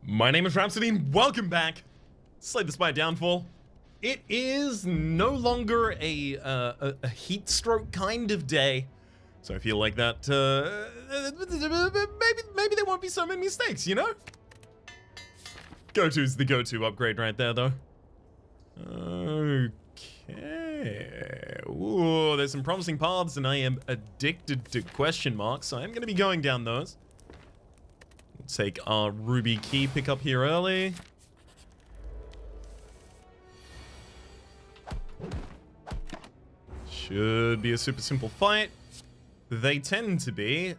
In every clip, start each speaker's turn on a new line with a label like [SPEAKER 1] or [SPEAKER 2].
[SPEAKER 1] My name is Rhapsody and welcome back. Slay the Spire Downfall. It is no longer a heat stroke kind of day. So I feel like that, maybe there won't be so many mistakes, you know? Go-to's the go-to upgrade right there, though. Okay. Ooh, there's some promising paths, and I am addicted to question marks, so I'm going to be going down those. We'll take our ruby key pickup here early. Should be a super simple fight. They tend to be.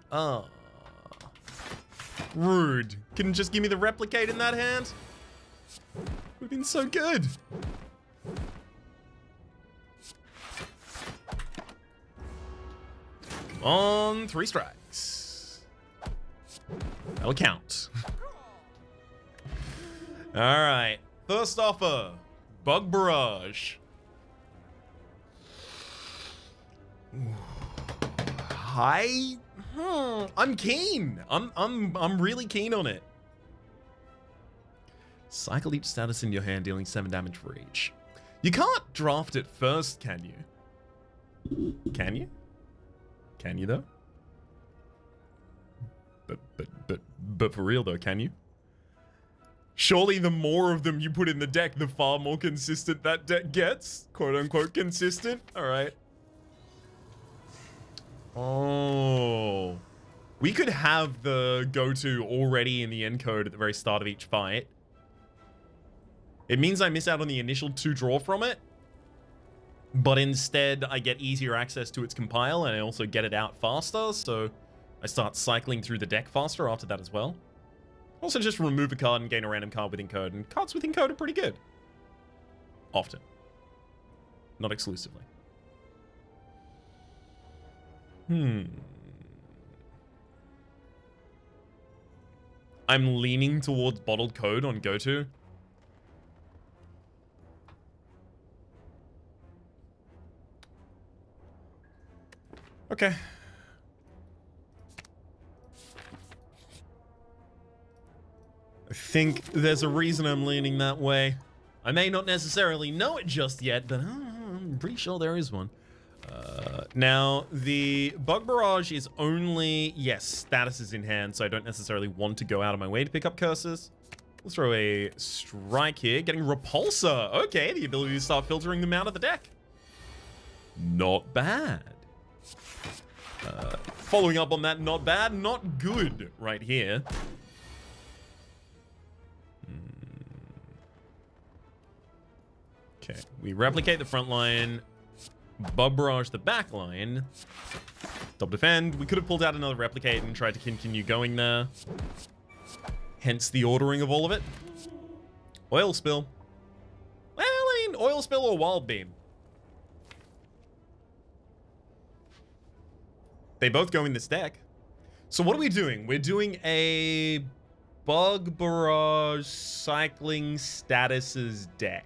[SPEAKER 1] Rude. Couldn't just give me the replicate in that hand? We've been so good. Come on, 3 strikes. That'll count. Alright. First offer. Bug Barrage. I'm keen. I'm really keen on it. Cycle each status in your hand, dealing 7 damage for each. You can't draft it first, can you? Can you? Can you though? But for real though, can you? Surely the more of them you put in the deck, the far more consistent that deck gets. Quote unquote consistent. Alright. Oh. We could have the go-to already in the encode at the very start of each fight. It means I miss out on the initial 2 draw from it. But instead, I get easier access to its compile, and I also get it out faster, so I start cycling through the deck faster after that as well. Also just remove a card and gain a random card with encode, and cards with encode are pretty good. Often. Not exclusively. I'm leaning towards bottled code on go-to. Okay. I think there's a reason I'm leaning that way. I may not necessarily know it just yet, but I'm pretty sure there is one. Now, the Bug Barrage is only, yes, statuses in hand, so I don't necessarily want to go out of my way to pick up curses. We'll throw a strike here, getting Repulsor. Okay, the ability to start filtering them out of the deck. Not bad. Following up on that, not bad, not good right here. Okay, we replicate the front line, Bug Barrage the back line, double defend. We could have pulled out another replicate and tried to continue going there. Hence the ordering of all of it. Oil Spill. Well, I mean, Oil Spill or Wild Beam. They both go in this deck. So what are we doing? We're doing a Bug Barrage cycling statuses deck.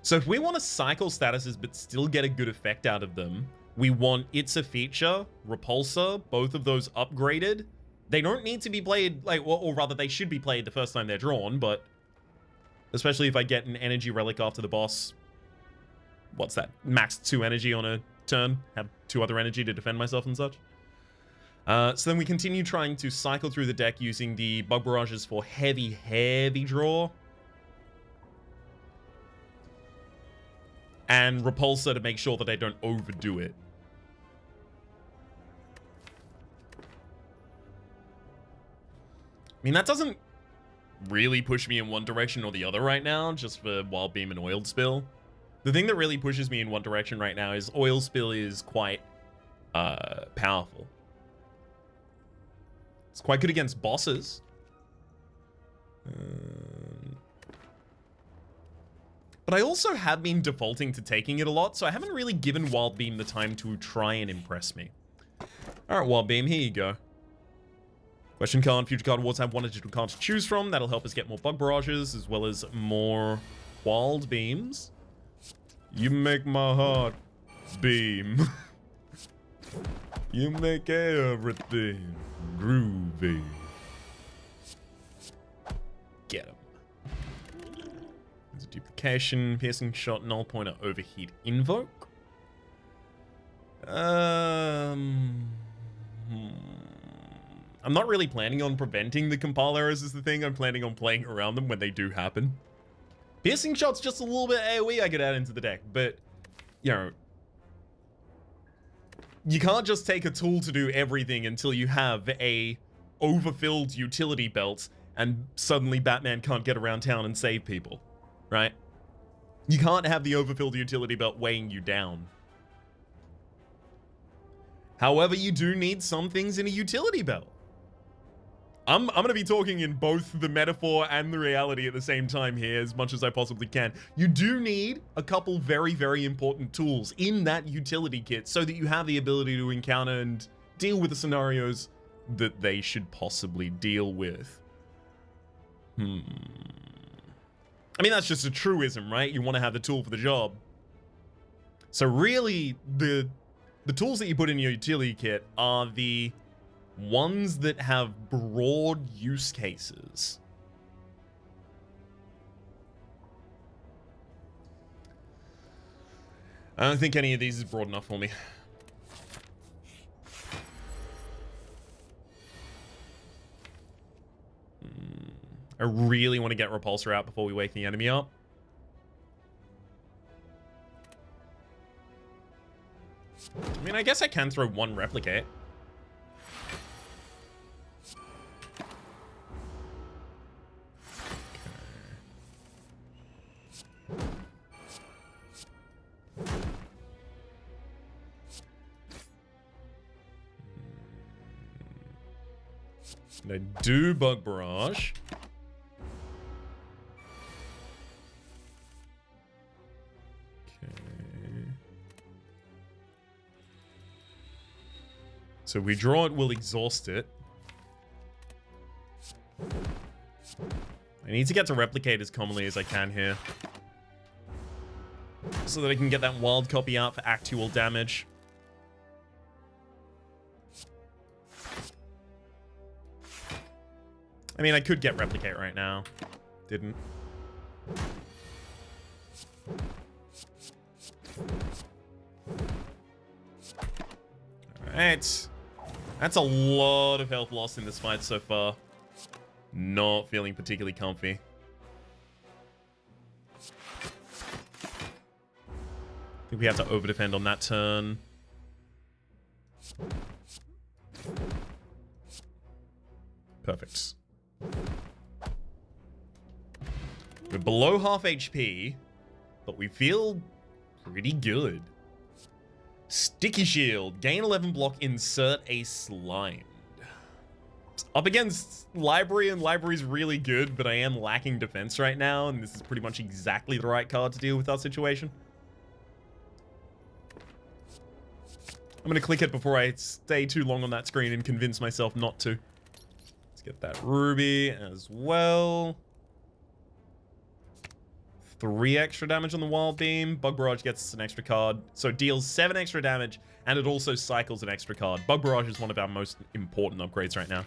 [SPEAKER 1] So if we want to cycle statuses but still get a good effect out of them, we want It's a Feature, Repulsor, both of those upgraded. They don't need to be played, like, or rather they should be played the first time they're drawn, but especially if I get an energy relic after the boss. What's that? Max 2 energy on a turn, have 2 other energy to defend myself and such. So then we continue trying to cycle through the deck using the Bug Barrages for heavy draw. And Repulsor to make sure that I don't overdo it. I mean, that doesn't really push me in one direction or the other right now, just for Wild Beam and Oil Spill. The thing that really pushes me in one direction right now is Oil Spill is quite powerful. It's quite good against bosses. But I also have been defaulting to taking it a lot, so I haven't really given Wild Beam the time to try and impress me. Alright, Wild Beam, here you go. Question card, future card awards have 1 additional card to choose from. That'll help us get more Bug Barrages, as well as more Wild Beams. You make my heart beam. You make everything groovy. Get him. There's a duplication, piercing shot, null pointer, overheat, invoke. I'm not really planning on preventing the compile errors is the thing. I'm planning on playing around them when they do happen. Piercing shot's just a little bit AoE I could add into the deck, but, you know, you can't just take a tool to do everything until you have a overfilled utility belt and suddenly Batman can't get around town and save people, right? You can't have the overfilled utility belt weighing you down. However, you do need some things in a utility belt. I'm going to be talking in both the metaphor and the reality at the same time here as much as I possibly can. You do need a couple very, very important tools in that utility kit so that you have the ability to encounter and deal with the scenarios that they should possibly deal with. I mean, that's just a truism, right? You want to have the tool for the job. So really, the tools that you put in your utility kit are the ones that have broad use cases. I don't think any of these is broad enough for me. I really want to get Repulsor out before we wake the enemy up. I mean, I guess I can throw one Replicate. And I do Bug Barrage. So we draw it, we'll exhaust it. I need to get to Replicate as commonly as I can here, so that I can get that wild copy out for actual damage. I mean, I could get Replicate right now. Didn't. Alright. That's a lot of health lost in this fight so far. Not feeling particularly comfy. I think we have to over-defend on that turn. Perfect. We're below half HP, but we feel pretty good. Sticky Shield. Gain 11 block, insert a Slimed. Up against Library, and Library's really good, but I am lacking defense right now, and this is pretty much exactly the right card to deal with our situation. I'm going to click it before I stay too long on that screen and convince myself not to. Let's get that Ruby as well. 3 extra damage on the Wild Beam. Bug Barrage gets us an extra card. So it deals 7 extra damage, and it also cycles an extra card. Bug Barrage is one of our most important upgrades right now.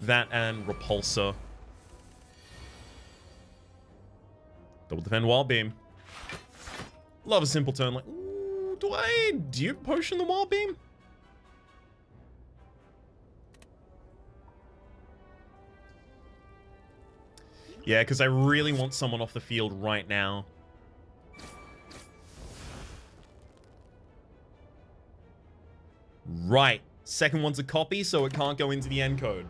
[SPEAKER 1] That and Repulsor. Double defend Wild Beam. Love a simple turn like... Ooh, do I dupe potion the Wild Beam? Yeah, because I really want someone off the field right now. Right. Second one's a copy, so it can't go into the encode.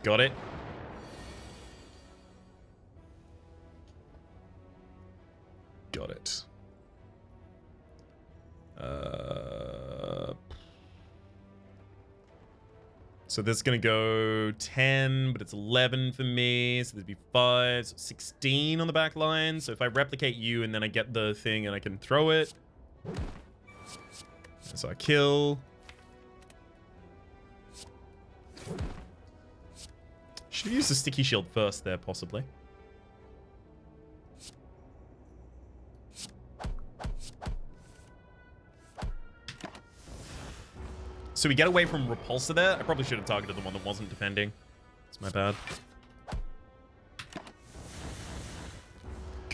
[SPEAKER 1] Got it. Got it. So this is going to go 10, but it's 11 for me. So there'd be 5, so 16 on the back line. So if I replicate you and then I get the thing and I can throw it. So I kill. Should have used the Sticky Shield first there, possibly. So we get away from Repulsor there. I probably should have targeted the one that wasn't defending. It's my bad.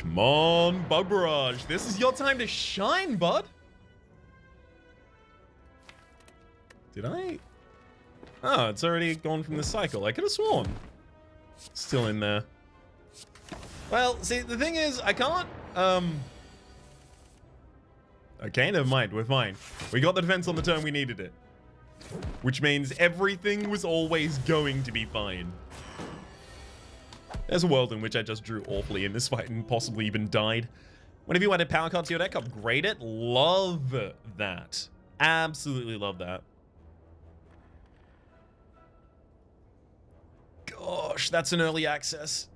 [SPEAKER 1] Come on, Bug Barrage. This is your time to shine, bud. Did I? Oh, it's already gone from the cycle. I could have sworn. Still in there. Well, see, the thing is, I can't, okay, never mind. We're fine. We got the defense on the turn we needed it. Which means everything was always going to be fine. There's a world in which I just drew awfully in this fight and possibly even died. Whenever you added power cards to your deck, upgrade it. Love that. Absolutely love that. Gosh, that's an early access.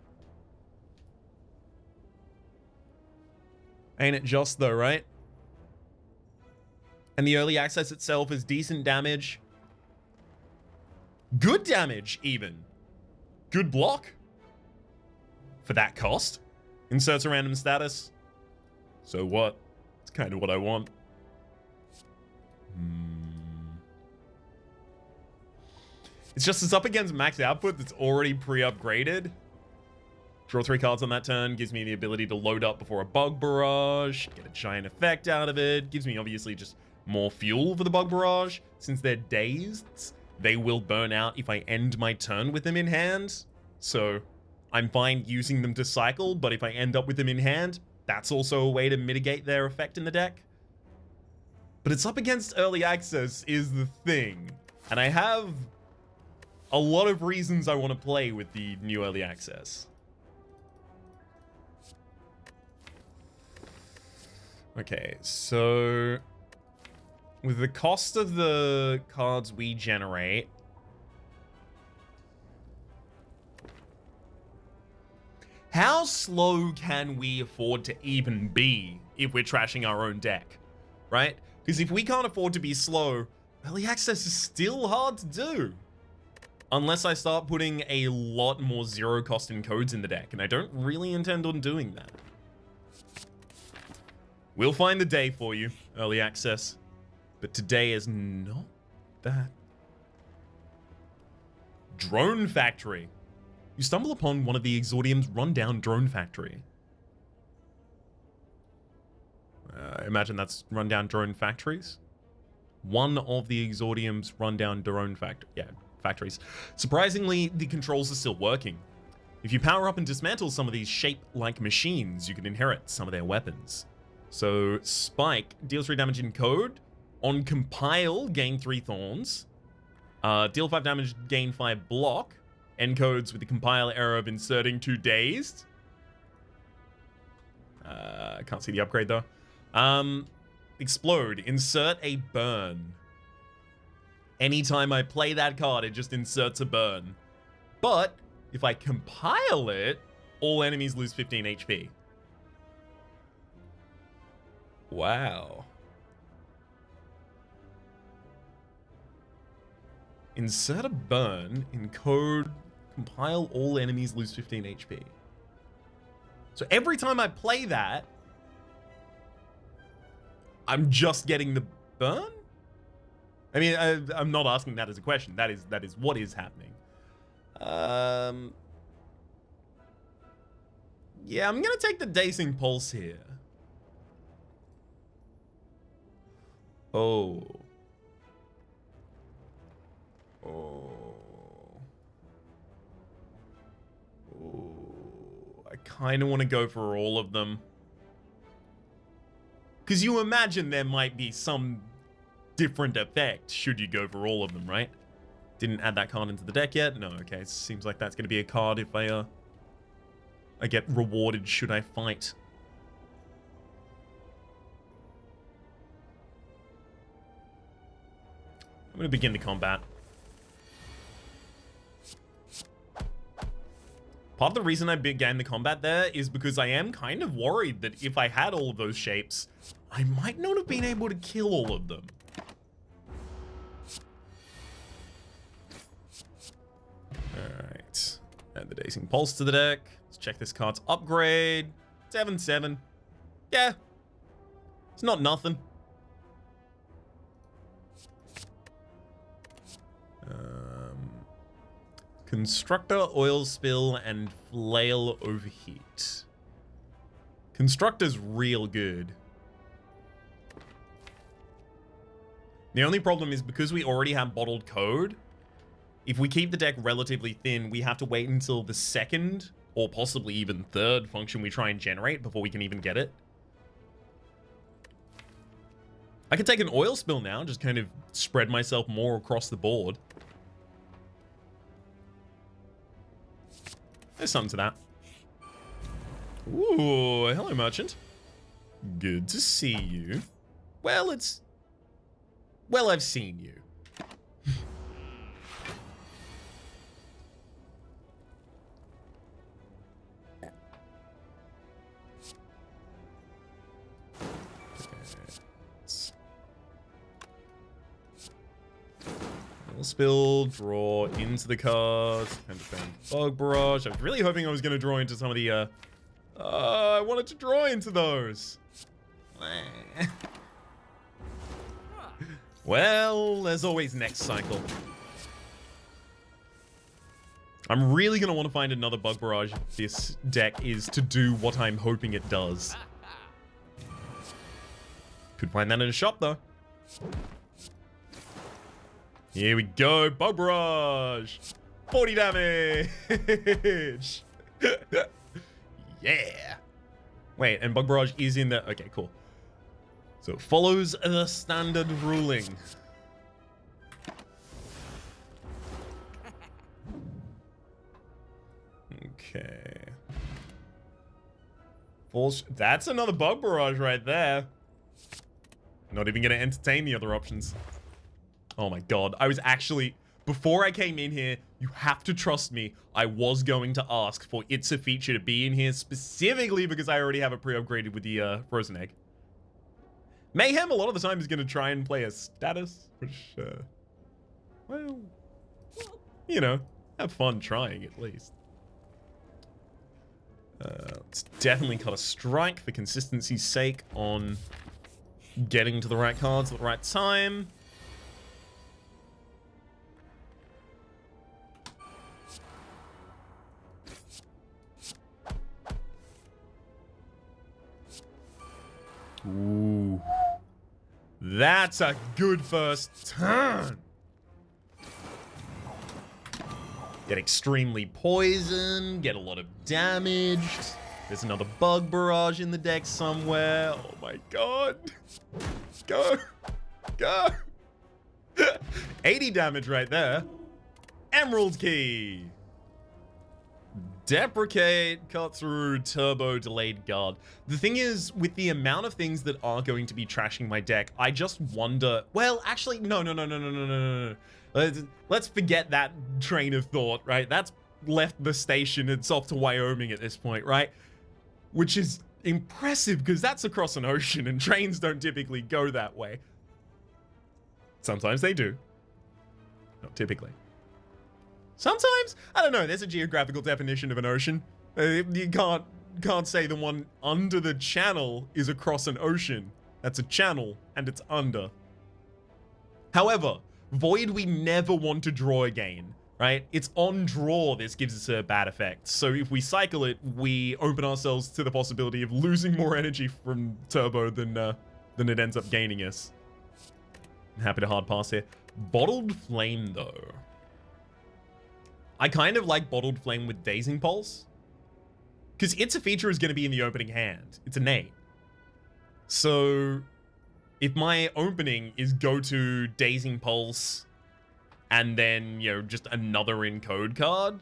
[SPEAKER 1] Ain't it just though, right? And the early access itself is decent damage. Good damage, even. Good block. For that cost. Inserts a random status. So what? It's kind of what I want. It's just it's up against max output that's already pre-upgraded. Draw 3 cards on that turn. Gives me the ability to load up before a Bug Barrage. Get a giant effect out of it. Gives me obviously just more fuel for the Bug Barrage. Since they're dazed, they will burn out if I end my turn with them in hand. So I'm fine using them to cycle, but if I end up with them in hand, that's also a way to mitigate their effect in the deck. But it's up against early access is the thing. And I have a lot of reasons I want to play with the new early access. Okay, so with the cost of the cards we generate, how slow can we afford to even be if we're trashing our own deck, right? Because if we can't afford to be slow, early access is still hard to do. Unless I start putting a lot more zero cost encodes in the deck, and I don't really intend on doing that. We'll find the day for you, early access. But today is not that. Drone Factory. You stumble upon one of the Exordium's rundown drone factory. I imagine that's rundown drone factories. One of the Exordium's rundown drone factories. Surprisingly, the controls are still working. If you power up and dismantle some of these shape-like machines, you can inherit some of their weapons. So, Spike deals 3 damage in code. On compile, gain 3 thorns. Deal 5 damage, gain 5 block. Encodes with the compile error of inserting 2 dazed. I can't see the upgrade though. Explode, insert a burn. Anytime I play that card, it just inserts a burn. But if I compile it, all enemies lose 15 HP. Wow. Insert a burn, encode, compile, all enemies lose 15 HP. So every time I play that, I'm just getting the burn? I mean, I'm not asking that as a question. That is what is happening. Yeah, I'm gonna take the Dazing Pulse here. Oh. I kind of want to go for all of them. Because you imagine there might be some different effect should you go for all of them, right? Didn't add that card into the deck yet? No, okay. Seems like that's going to be a card if I get rewarded should I fight. I'm going to begin the combat. Part of the reason I began the combat there is because I am kind of worried that if I had all of those shapes, I might not have been able to kill all of them. Alright. Add the Dazing Pulse to the deck. Let's check this card's upgrade. 7/7. Yeah. It's not nothing. Constructor, Oil Spill, and Flail Overheat. Constructor's real good. The only problem is because we already have bottled code, if we keep the deck relatively thin, we have to wait until the second or possibly even third function we try and generate before we can even get it. I could take an oil spill now, just kind of spread myself more across the board. There's something to that. Ooh, hello, merchant. Good to see you. Well, well, I've seen you. Spill, draw into the cards, and defend Bug Barrage. I was really hoping I was going to draw into some of the, I wanted to draw into those. Well, there's always next cycle. I'm really going to want to find another Bug Barrage if this deck is to do what I'm hoping it does. Could find that in a shop, though. Here we go, Bug Barrage! 40 damage! Yeah! Wait, and Bug Barrage is in the... Okay, cool. So it follows the standard ruling. Okay. That's another Bug Barrage right there. Not even going to entertain the other options. Oh my god, I was actually... Before I came in here, you have to trust me, I was going to ask for It's a Feature to be in here specifically because I already have it pre-upgraded with the frozen egg. Mayhem a lot of the time is going to try and play a status, which, well, you know, have fun trying at least. Let's definitely cut a strike for consistency's sake on getting to the right cards at the right time. Ooh. That's a good first turn. Get extremely poisoned, get a lot of damage. There's another Bug Barrage in the deck somewhere. Oh my god. Go. Go. 80 damage right there. Emerald Key. Deprecate, cut through, turbo, delayed guard. The thing is, with the amount of things that are going to be trashing my deck, I just wonder... Well, actually, no. Let's forget that train of thought, right? That's left the station. It's off to Wyoming at this point, right? Which is impressive, because that's across an ocean, and trains don't typically go that way. Sometimes they do. Not typically. Sometimes, I don't know, there's a geographical definition of an ocean. You can't say the one under the channel is across an ocean. That's a channel, and it's under. However, Void we never want to draw again, right? It's on draw this gives us a bad effect. So if we cycle it, we open ourselves to the possibility of losing more energy from turbo than it ends up gaining us. I'm happy to hard pass here. Bottled Flame, though. I kind of like Bottled Flame with Dazing Pulse. Because It's a Feature is going to be in the opening hand. It's innate. So, if my opening is go to Dazing Pulse, and then, you know, just another encode card.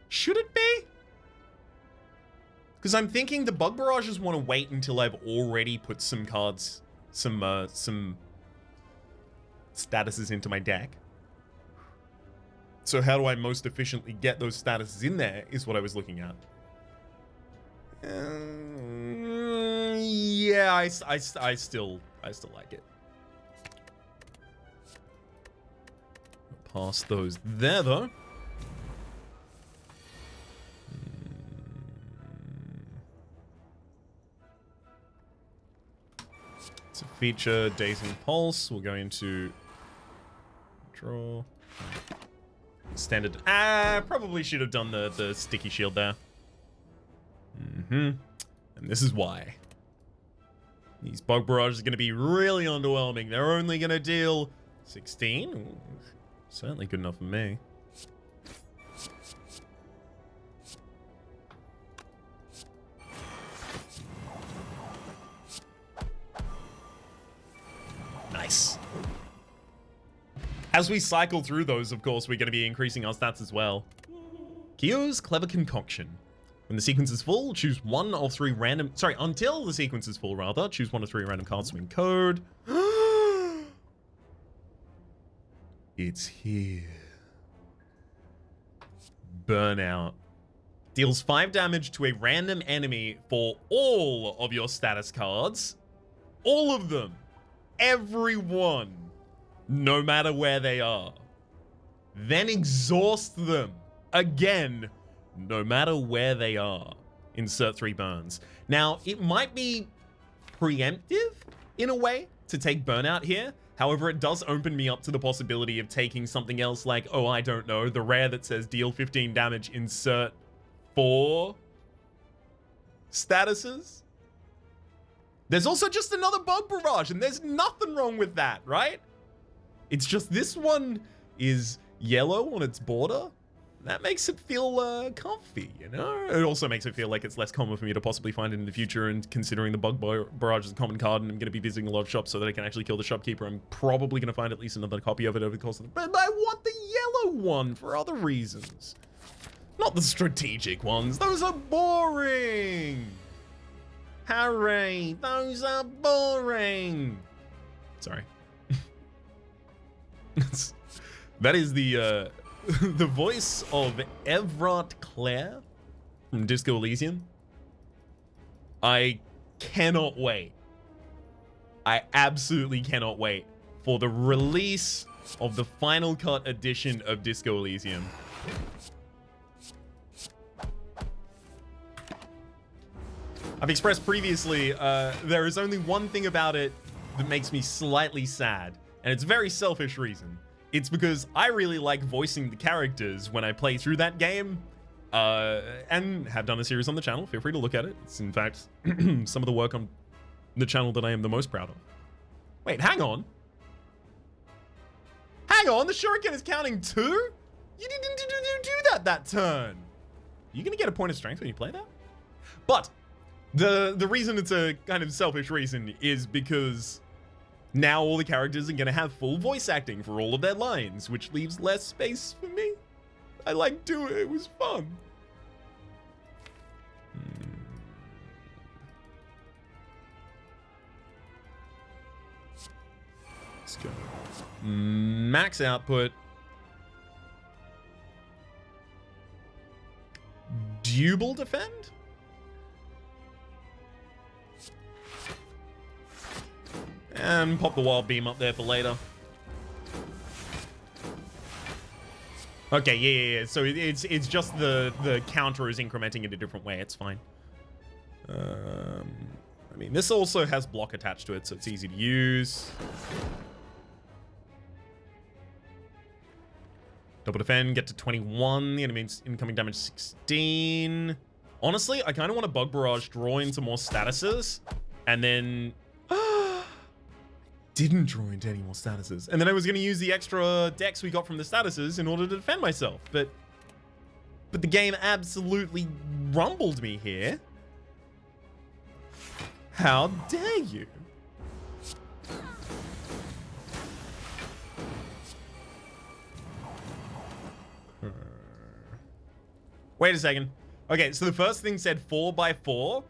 [SPEAKER 1] Should it be? Because I'm thinking the Bug Barrages want to wait until I've already put some cards, some statuses into my deck. So how do I most efficiently get those statuses in there is what I was looking at. Yeah, I still like it. Pass those there though. It's a feature, Dazing Pulse. We'll go into draw. Standard. Probably should have done the sticky shield there. And this is why. These bug barrages are going to be really underwhelming. They're only going to deal 16. Ooh, certainly good enough for me. Nice. As we cycle through those, of course, we're going to be increasing our stats as well. Kioo's Clever Concoction. When the sequence is full, choose one of three random... Sorry, until the sequence is full, rather. Choose one of three random cards to encode. It's here. Burnout. Deals 5 damage to a random enemy for all of your status cards. All of them. Every one. No matter where they are. Then exhaust them. Again. No matter where they are. Insert 3 burns. Now, it might be preemptive, in a way, to take burnout here. However, it does open me up to the possibility of taking something else like, oh, I don't know, the rare that says deal 15 damage, insert 4 statuses. There's also just another bug barrage, and there's nothing wrong with that, right? It's just this one is yellow on its border. That makes it feel comfy, you know? It also makes it feel like it's less common for me to possibly find it in the future, and considering the bug barrage is a common card and I'm going to be visiting a lot of shops so that I can actually kill the shopkeeper, I'm probably going to find at least another copy of it over the course of the... But I want the yellow one for other reasons. Not the strategic ones. Those are boring. Hooray, those are boring. Sorry. That is the the voice of Everett Clare from Disco Elysium. I cannot wait. I absolutely cannot wait for the release of the Final Cut edition of Disco Elysium. I've expressed previously, there is only one thing about it that makes me slightly sad, and it's a very selfish reason. It's because I really like voicing the characters when I play through that game, and have done a series on the channel. Feel free to look at it. It's, in fact, some of the work on the channel that I am the most proud of. Wait, hang on. Hang on, the shuriken is counting 2? You didn't do that turn. Are you going to get a point of strength when you play that? But the reason it's a kind of selfish reason is because now all the characters are going to have full voice acting for all of their lines, which leaves less space for me. I liked doing it. It was fun. Let's go. Max output. Double defend? And pop the wild beam up there for later. Okay, yeah. So it's just the counter is incrementing in a different way. It's fine. I mean, this also has block attached to it, so it's easy to use. Double defend, get to 21. The enemy's incoming damage 16. Honestly, I kind of want a bug barrage, draw into more statuses, and then didn't draw into any more statuses. And then I was going to use the extra decks we got from the statuses in order to defend myself. But the game absolutely rumbled me here. How dare you? Wait a second. Okay, so the first thing said 4x4,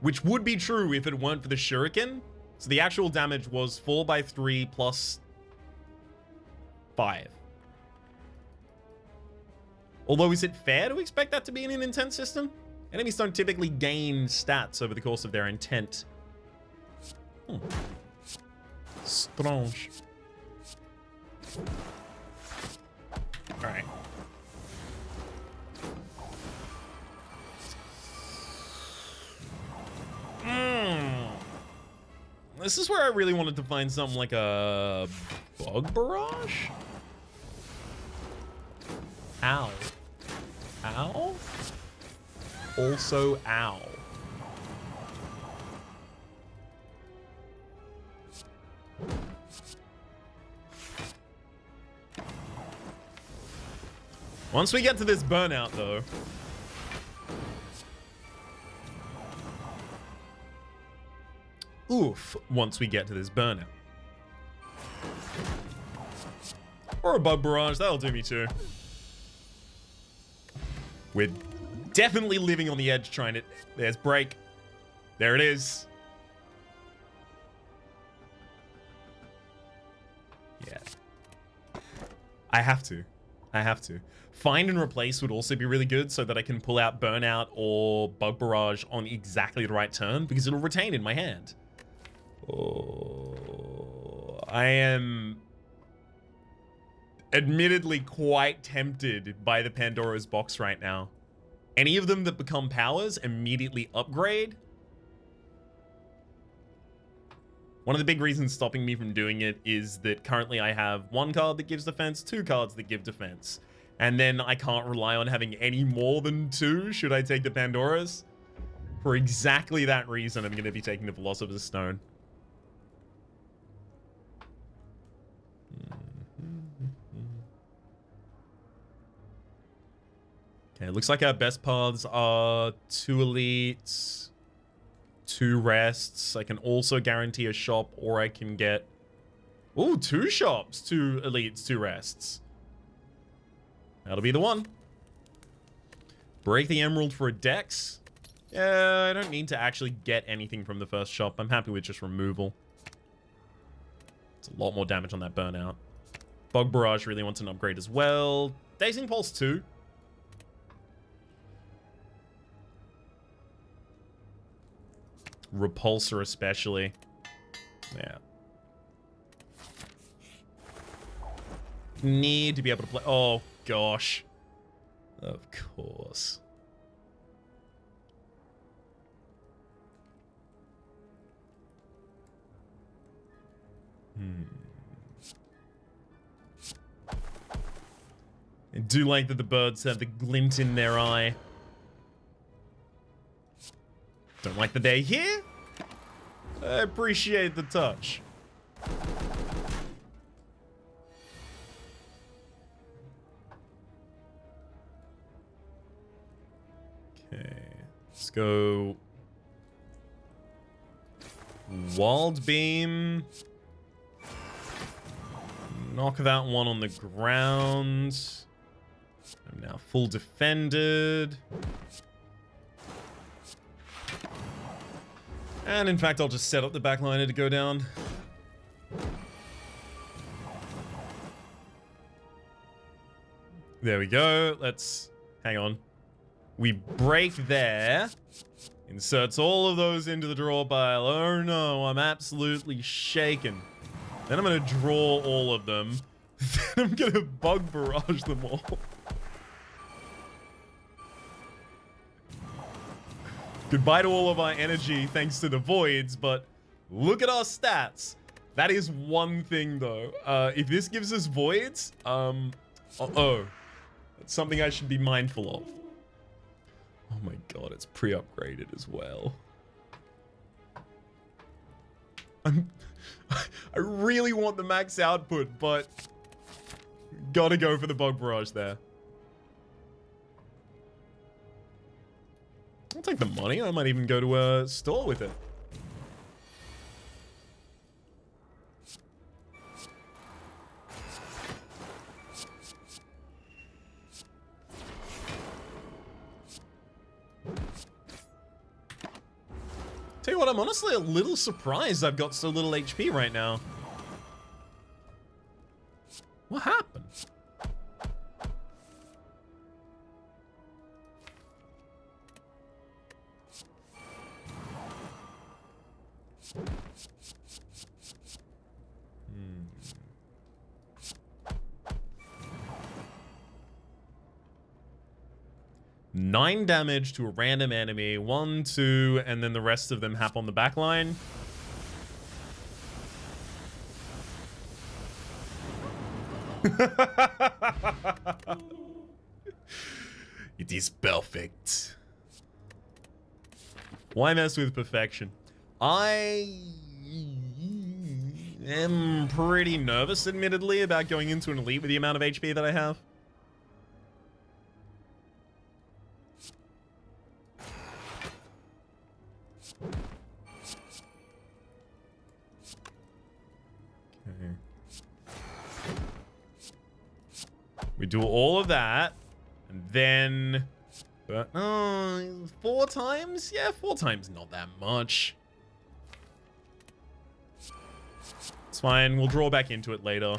[SPEAKER 1] which would be true if it weren't for the shuriken. So the actual damage was 4x3 plus 5. Although, is it fair to expect that to be in an intent system? Enemies don't typically gain stats over the course of their intent. Strange. Alright. This is where I really wanted to find something like a bug barrage. Ow. Ow? Also, ow. Once we get to this burnout, though. Oof, once we get to this burnout. Or a bug barrage, that'll do me too. We're definitely living on the edge trying to... There's break. There it is. Yeah. I have to. Find and replace would also be really good so that I can pull out burnout or bug barrage on exactly the right turn because it'll retain in my hand. Oh, I am admittedly quite tempted by the Pandora's box right now. Any of them that become powers immediately upgrade. One of the big reasons stopping me from doing it is that currently I have 1 card that gives defense, 2 cards that give defense. And then I can't rely on having any more than 2 should I take the Pandoras. For exactly that reason, I'm going to be taking the Philosopher's Stone. Okay, it looks like our best paths are 2 elites, 2 rests. I can also guarantee a shop, or I can get... Ooh, 2 shops, 2 elites, 2 rests. That'll be the one. Break the emerald for a dex. Yeah, I don't need to actually get anything from the first shop. I'm happy with just removal. It's a lot more damage on that burnout. Bug Barrage really wants an upgrade as well. Dazing Pulse 2. Repulsor especially. Yeah. Need to be able to play... Oh, gosh. Of course. I do like that the birds have the glint in their eye. Don't like that they're here. I appreciate the touch. Okay, let's go. Wild Beam. Knock that one on the ground. I'm now full defended. And in fact, I'll just set up the backliner to go down. There we go. Let's... Hang on. We break there. Inserts all of those into the draw pile. Oh no, I'm absolutely shaken. Then I'm going to draw all of them. Then I'm going to bug barrage them all. Goodbye to all of our energy thanks to the voids, but look at our stats. That is one thing though. If this gives us voids, that's something I should be mindful of. Oh my god, it's pre-upgraded as well. I really want the max output, but gotta go for the bug barrage there. I'll take the money. I might even go to a store with it. Tell you what, I'm honestly a little surprised I've got so little HP right now. What happened? Nine damage to a random enemy. 1, 2, and then the rest of them hap on the back line. It is perfect. Why mess with perfection? I am pretty nervous, admittedly, about going into an elite with the amount of HP that I have. Okay. We do all of that, and then... But, 4 times? Yeah, 4 times not that much. It's fine, we'll draw back into it later.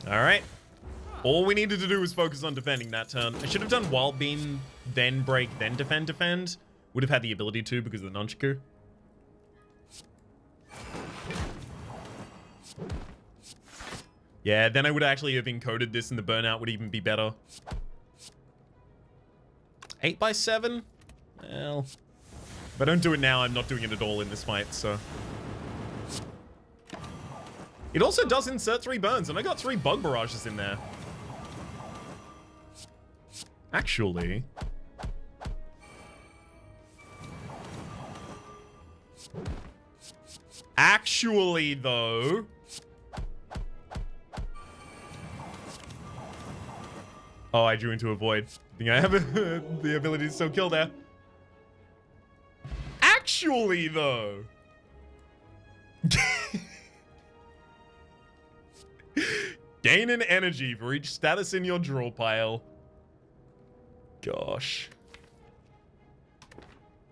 [SPEAKER 1] Alright. All we needed to do was focus on defending that turn. I should have done Wild Beam, then Break, then Defend. Would have had the ability to because of the Nunchaku. Yeah, then I would actually have encoded this and the burnout would even be better. 8x7? Well, if I don't do it now, I'm not doing it at all in this fight, so... It also does insert 3 burns, and I got 3 bug barrages in there. Actually... though... Oh, I drew into a void. I think I have the ability to still kill there. Actually, though... Gain an energy for each status in your draw pile. Gosh.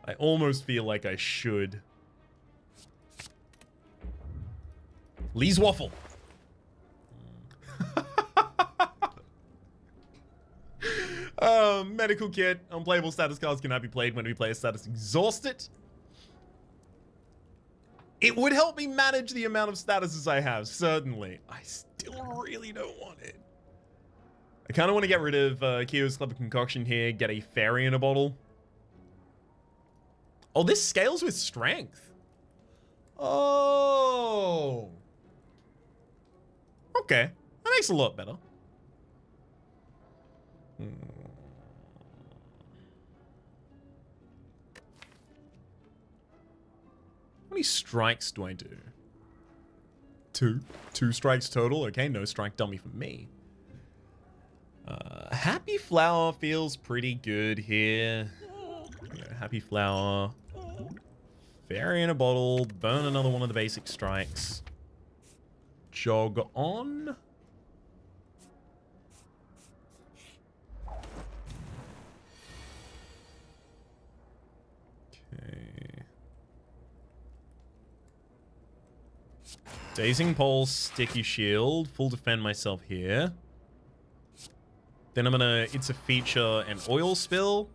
[SPEAKER 1] I almost feel like I should. Lee's Waffle. Medical kit. Unplayable status cards cannot be played when we play a status exhausted. It would help me manage the amount of statuses I have, certainly. I still really don't want it. I kind of want to get rid of Kioo's Clever Concoction here, get a fairy in a bottle. Oh, this scales with strength. Oh. Okay. That makes it a lot better. How many strikes do I do? 2. 2 strikes total. Okay, no strike dummy for me. Happy Flower feels pretty good here. Yeah, Happy Flower. Fairy in a bottle. Burn another one of the basic strikes. Jog on. Okay. Dazing Pulse, Sticky Shield. Full defend myself here. Then I'm gonna It's a Feature and Oil Spill.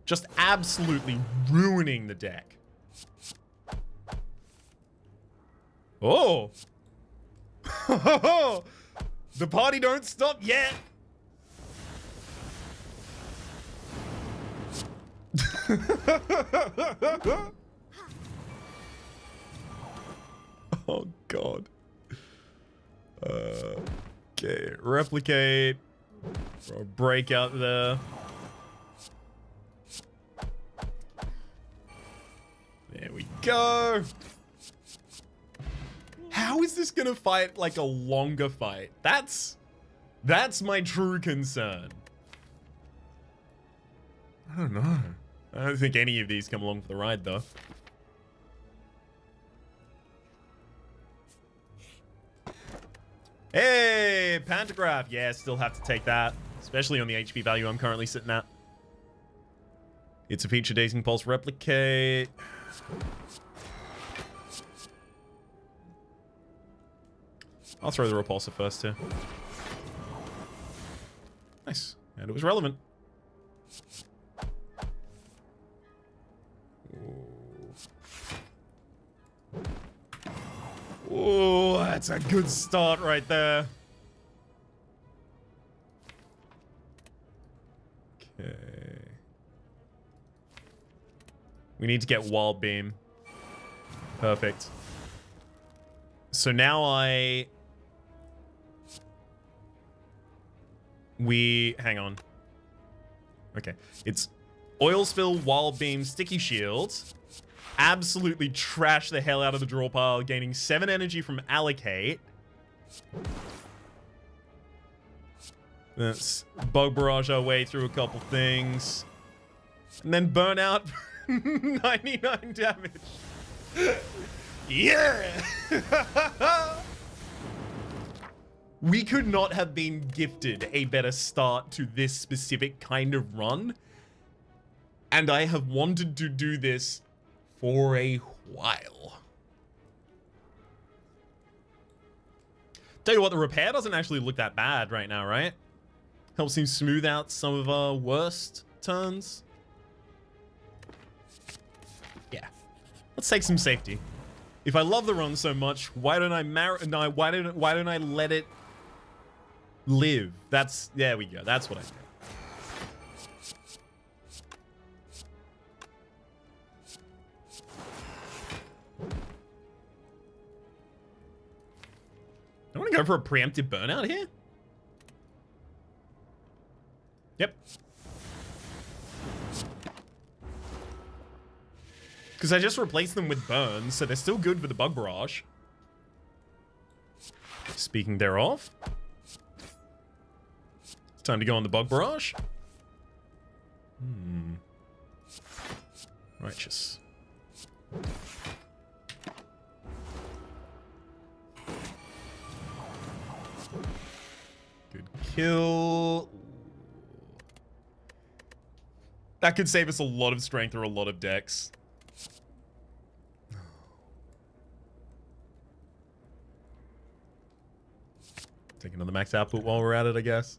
[SPEAKER 1] Just absolutely ruining the deck. Oh! The party don't stop yet! Oh, God. Okay, replicate. Or break out there. There we go. How is this gonna fight like a longer fight? That's my true concern. I don't know. I don't think any of these come along for the ride, though. Hey, Pantograph. Yeah, still have to take that. Especially on the HP value I'm currently sitting at. It's a Feature, Dazing Pulse, Replicate. I'll throw the Repulsor first, too. Nice. And it was relevant. Oh, that's a good start right there. We need to get Wild Beam. Perfect. So now hang on. Okay. It's Oil Spill, Wild Beam, Sticky Shields. Absolutely trash the hell out of the draw pile, gaining 7 energy from Allocate. Let's Bug Barrage our way through a couple things. And then burn out 99 damage. Yeah! We could not have been gifted a better start to this specific kind of run. And I have wanted to do this for a while. Tell you what, the repair doesn't actually look that bad right now, right? Helps him smooth out some of our worst turns. Yeah. Let's take some safety. If I love the run so much, why don't I why don't I let it live? There we go. That's what I think. I want to go for a preemptive burnout here. Yep. Because I just replaced them with burns, so they're still good for the Bug Barrage. Speaking thereof, it's time to go on the Bug Barrage. Righteous. Good kill. That could save us a lot of strength or a lot of dex. Take another max output while we're at it, I guess.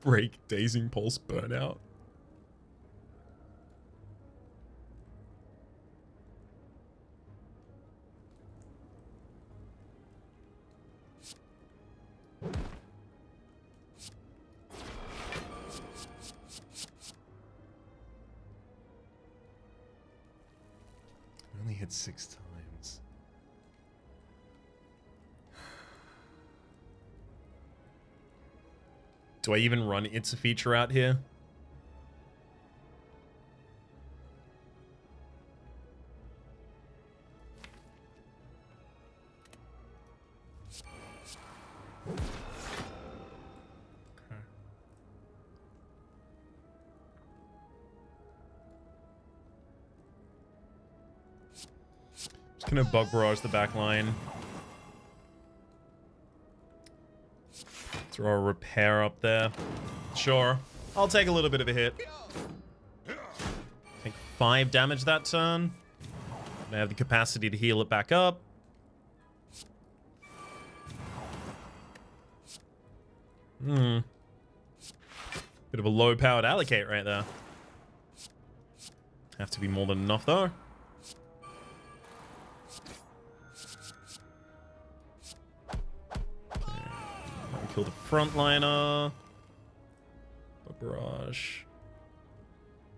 [SPEAKER 1] Break, Dazing Pulse, Burnout. Only hit 6 times. Do I even run It's a Feature out here? Just gonna Bug Barrage the back line. Throw a repair up there. Sure. I'll take a little bit of a hit. Take 5 damage that turn. I have the capacity to heal it back up. Bit of a low-powered Allocate right there. Have to be more than enough, though. Kill the frontliner. Barrage.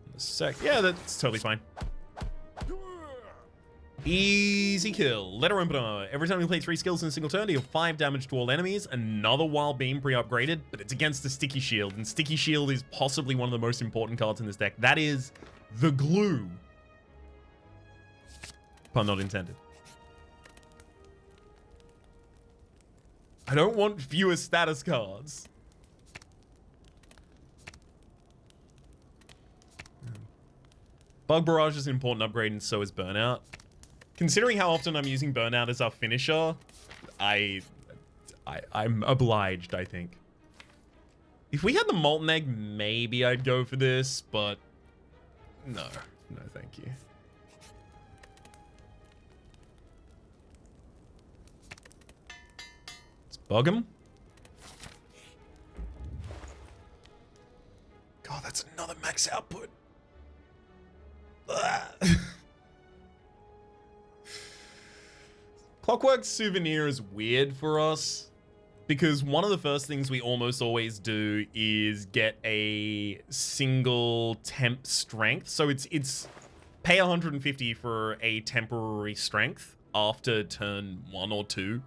[SPEAKER 1] In a sec. Yeah, that's totally fine. Easy kill. Letter Opener. Every time you play 3 skills in a single turn, deal 5 damage to all enemies. Another Wild Beam pre-upgraded, but it's against the Sticky Shield. And Sticky Shield is possibly one of the most important cards in this deck. That is the glue. Pun not intended. I don't want fewer status cards. Bug Barrage is an important upgrade, and so is Burnout. Considering how often I'm using Burnout as our finisher, I'm obliged, I think. If we had the Molten Egg, maybe I'd go for this, but no. No, thank you. Bug him. God, that's another max output. Clockwork Souvenir is weird for us because one of the first things we almost always do is get a single temp strength. So it's pay 150 for a temporary strength after turn 1 or 2.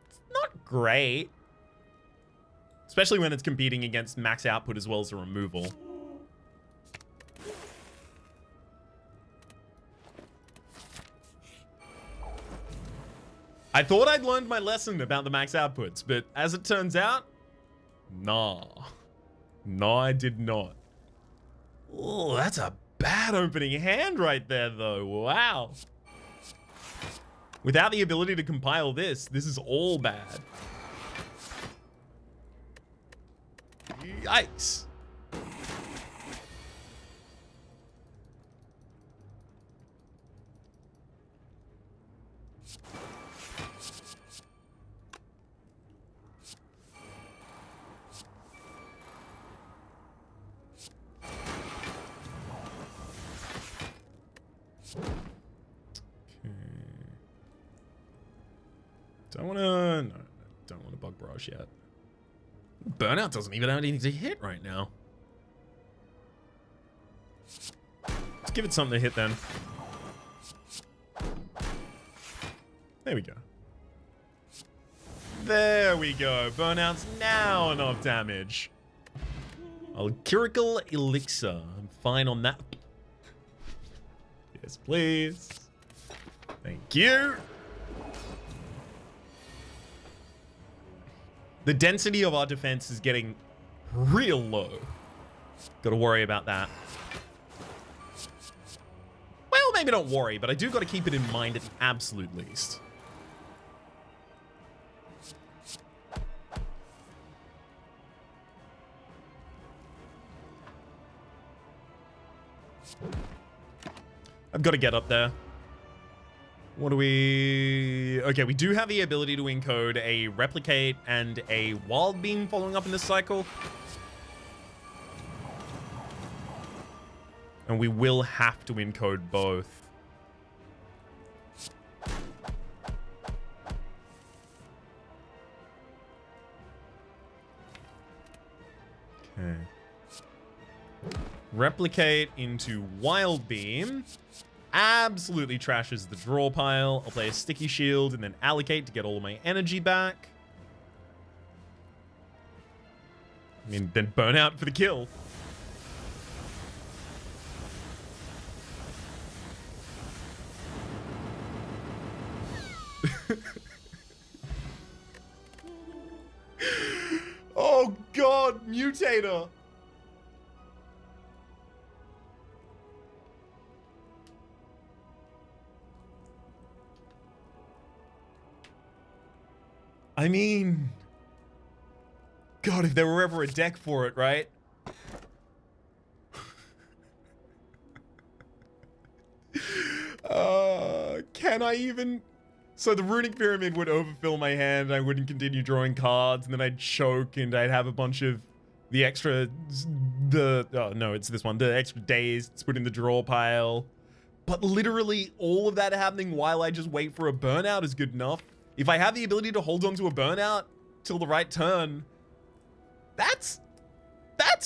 [SPEAKER 1] It's not great, especially when it's competing against max output as well as a removal. I thought I'd learned my lesson about the max outputs, but as it turns out, nah. No, I did not. Oh, that's a bad opening hand right there, though. Wow. Without the ability to compile this is all bad. Yikes. Don't want to bug barrage yet. Burnout doesn't even have anything to hit right now. Let's give it something to hit then. There we go. There we go. Burnout's now enough damage. Alchyrical Elixir. I'm fine on that. Yes, please. Thank you. The density of our defense is getting real low. Gotta worry about that. Well, maybe not worry, but I do gotta keep it in mind at the absolute least. I've got to get up there. What do we... Okay, we do have the ability to encode a replicate and a wild beam following up in this cycle. And we will have to encode both. Okay. Replicate into wild beam. Absolutely trashes the draw pile. I'll play a sticky shield and then allocate to get all of my energy back. I mean, then burn out for the kill. Oh god, mutator. I mean, God, if there were ever a deck for it, right? Can I even... So the Runic Pyramid would overfill my hand, I wouldn't continue drawing cards, and then I'd choke, and I'd have a bunch of the extra... Oh, no, it's this one. The extra days to put in the draw pile. But literally, all of that happening while I just wait for a burnout is good enough. If I have the ability to hold on to a burnout till the right turn, that's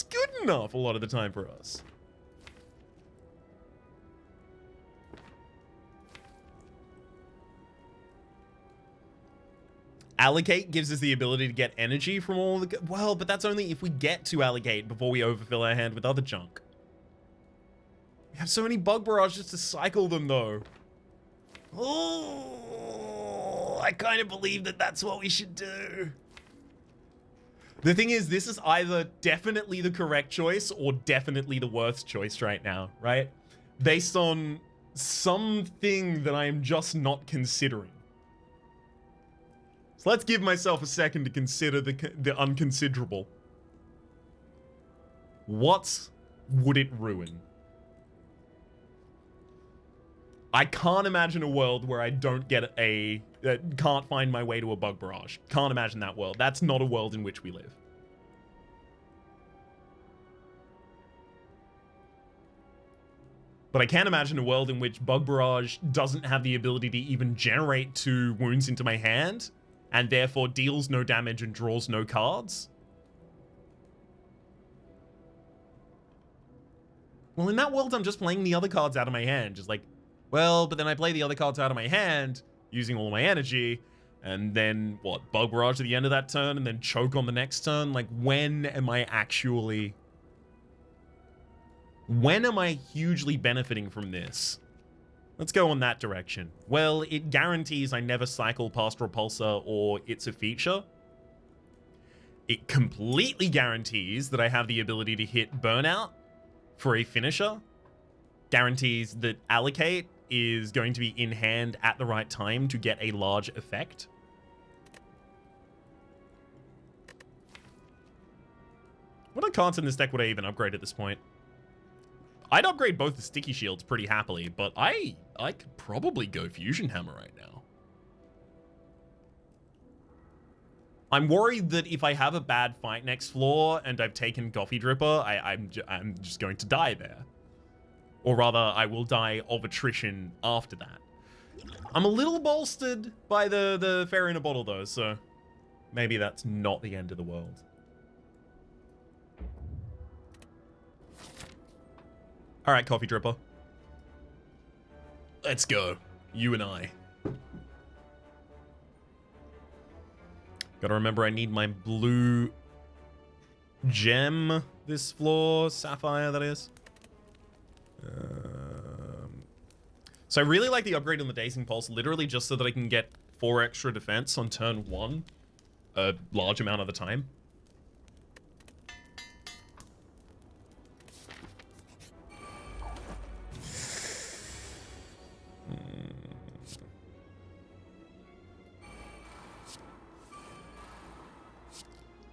[SPEAKER 1] good enough a lot of the time for us. Allocate gives us the ability to get energy from all the... Well, but that's only if we get to allocate before we overfill our hand with other junk. We have so many bug barrages to cycle them, though. Oh, I kind of believe that that's what we should do. The thing is, this is either definitely the correct choice or definitely the worst choice right now, right? Based on something that I am just not considering. So let's give myself a second to consider the unconsiderable. What would it ruin? I can't imagine a world where I don't get can't find my way to a bug barrage. Can't imagine that world. That's not a world in which we live. But But I can't imagine a world in which Bug Barrage doesn't have the ability to even generate 2 wounds into my hand, and therefore deals no damage and draws no cards. Well, in that world, I'm just playing the other cards out of my hand. Just like, well, but then I play the other cards out of my hand, using all my energy, and then, what, Bug Barrage at the end of that turn, and then choke on the next turn? Like, when am I hugely benefiting from this? Let's go in that direction. Well, it guarantees I never cycle past Repulsor or It's a Feature. It completely guarantees that I have the ability to hit Burnout for a finisher. Guarantees that Allocate is going to be in hand at the right time to get a large effect. What other cards in this deck would I even upgrade at this point? I'd upgrade both the Sticky Shields pretty happily, but I could probably go Fusion Hammer right now. I'm worried that if I have a bad fight next floor and I've taken Coffee Dripper, I'm just going to die there. Or rather, I will die of attrition after that. I'm a little bolstered by the Fairy in a Bottle though, so maybe that's not the end of the world. All right, Coffee Dripper. Let's go. You and I. Gotta remember I need my blue gem this floor. Sapphire, that is. So I really like the upgrade on the Dazing Pulse, literally just so that I can get 4 extra defense on turn 1 a large amount of the time.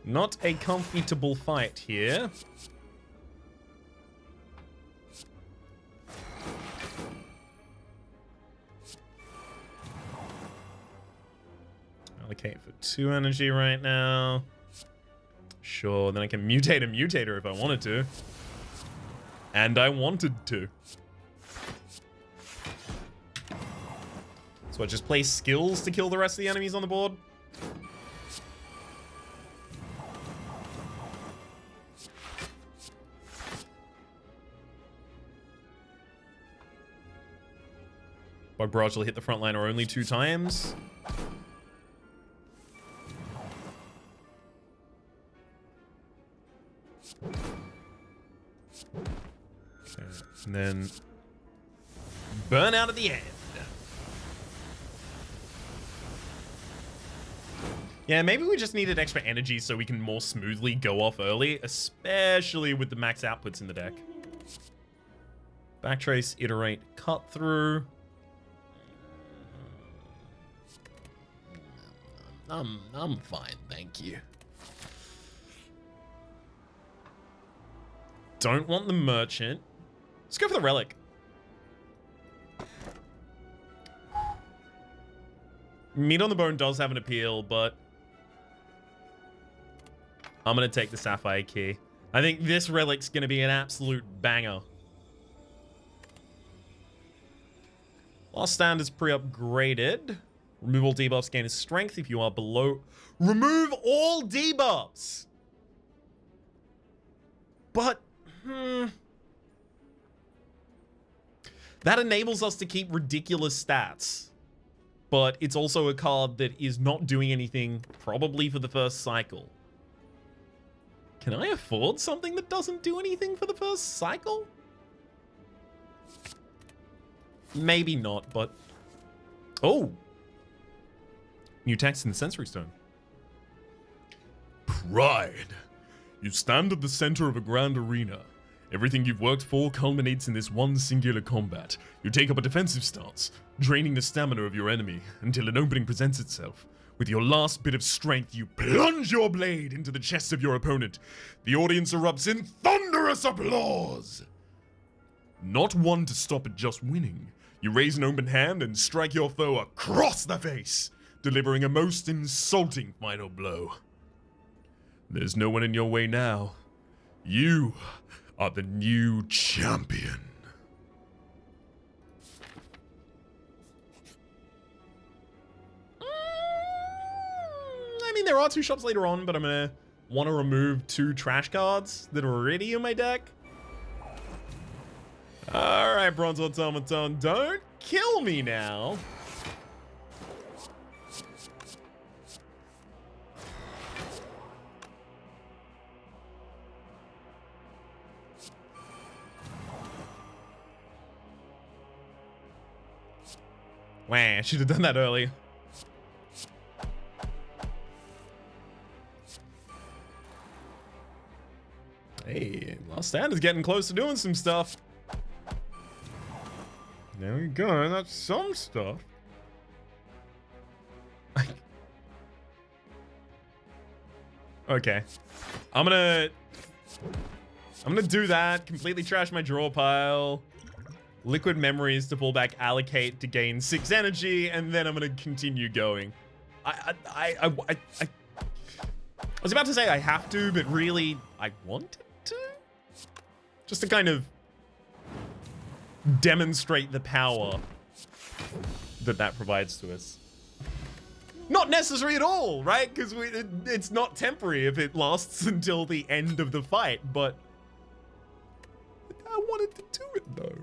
[SPEAKER 1] Not a comfortable fight here. Allocate for 2 energy right now. Sure, then I can mutate a mutator if I wanted to. And I wanted to. So I just play skills to kill the rest of the enemies on the board. Bug Barrage will hit the front liner only 2 times. Okay, and then burn out at the end. Yeah, maybe we just needed extra energy so we can more smoothly go off early, especially with the max outputs in the deck. Backtrace, iterate, cut through. I'm fine, thank you. Don't want the merchant. Let's go for the relic. Meat on the Bone does have an appeal, but I'm gonna take the Sapphire Key. I think this relic's gonna be an absolute banger. Last stand is pre-upgraded. Remove all debuffs, gain his strength if you are below. Remove all debuffs! But, that enables us to keep ridiculous stats. But it's also a card that is not doing anything, probably for the first cycle. Can I afford something that doesn't do anything for the first cycle? Maybe not, but... Oh! New text in the Sensory Stone. Pride. You stand at the center of a grand arena. Everything you've worked for culminates in this one singular combat. You take up a defensive stance, draining the stamina of your enemy until an opening presents itself. With your last bit of strength, you plunge your blade into the chest of your opponent. The audience erupts in thunderous applause. Not one to stop at just winning. You raise an open hand and strike your foe across the face, delivering a most insulting final blow. There's no one in your way now. You are the new champion. mean, there are 2 shops later on, but I'm gonna want to remove 2 trash cards that are already in my deck. All right, Bronze Automaton, don't kill me now. Wow, I should have done that earlier. Hey, Last Stand is getting close to doing some stuff. There we go, that's some stuff. Okay. I'm gonna do that, completely trash my draw pile. Liquid Memories to pull back Allocate to gain 6 energy, and then I'm gonna continue going. I was about to say I have to, but really I wanted to? Just to kind of demonstrate the power that provides to us. Not necessary at all, right? Because it's not temporary if it lasts until the end of the fight, but I wanted to do it though.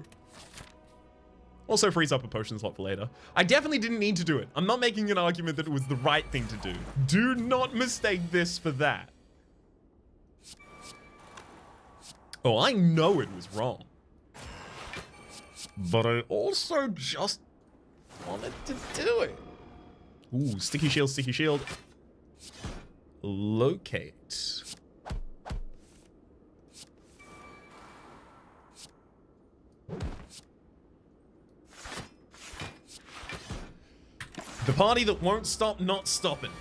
[SPEAKER 1] Also frees up a potion slot for later. I definitely didn't need to do it. I'm not making an argument that it was the right thing to do. Do not mistake this for that. Oh, I know it was wrong. But I also just wanted to do it. Ooh, sticky shield, sticky shield. Locate. The party that won't stop not stopping.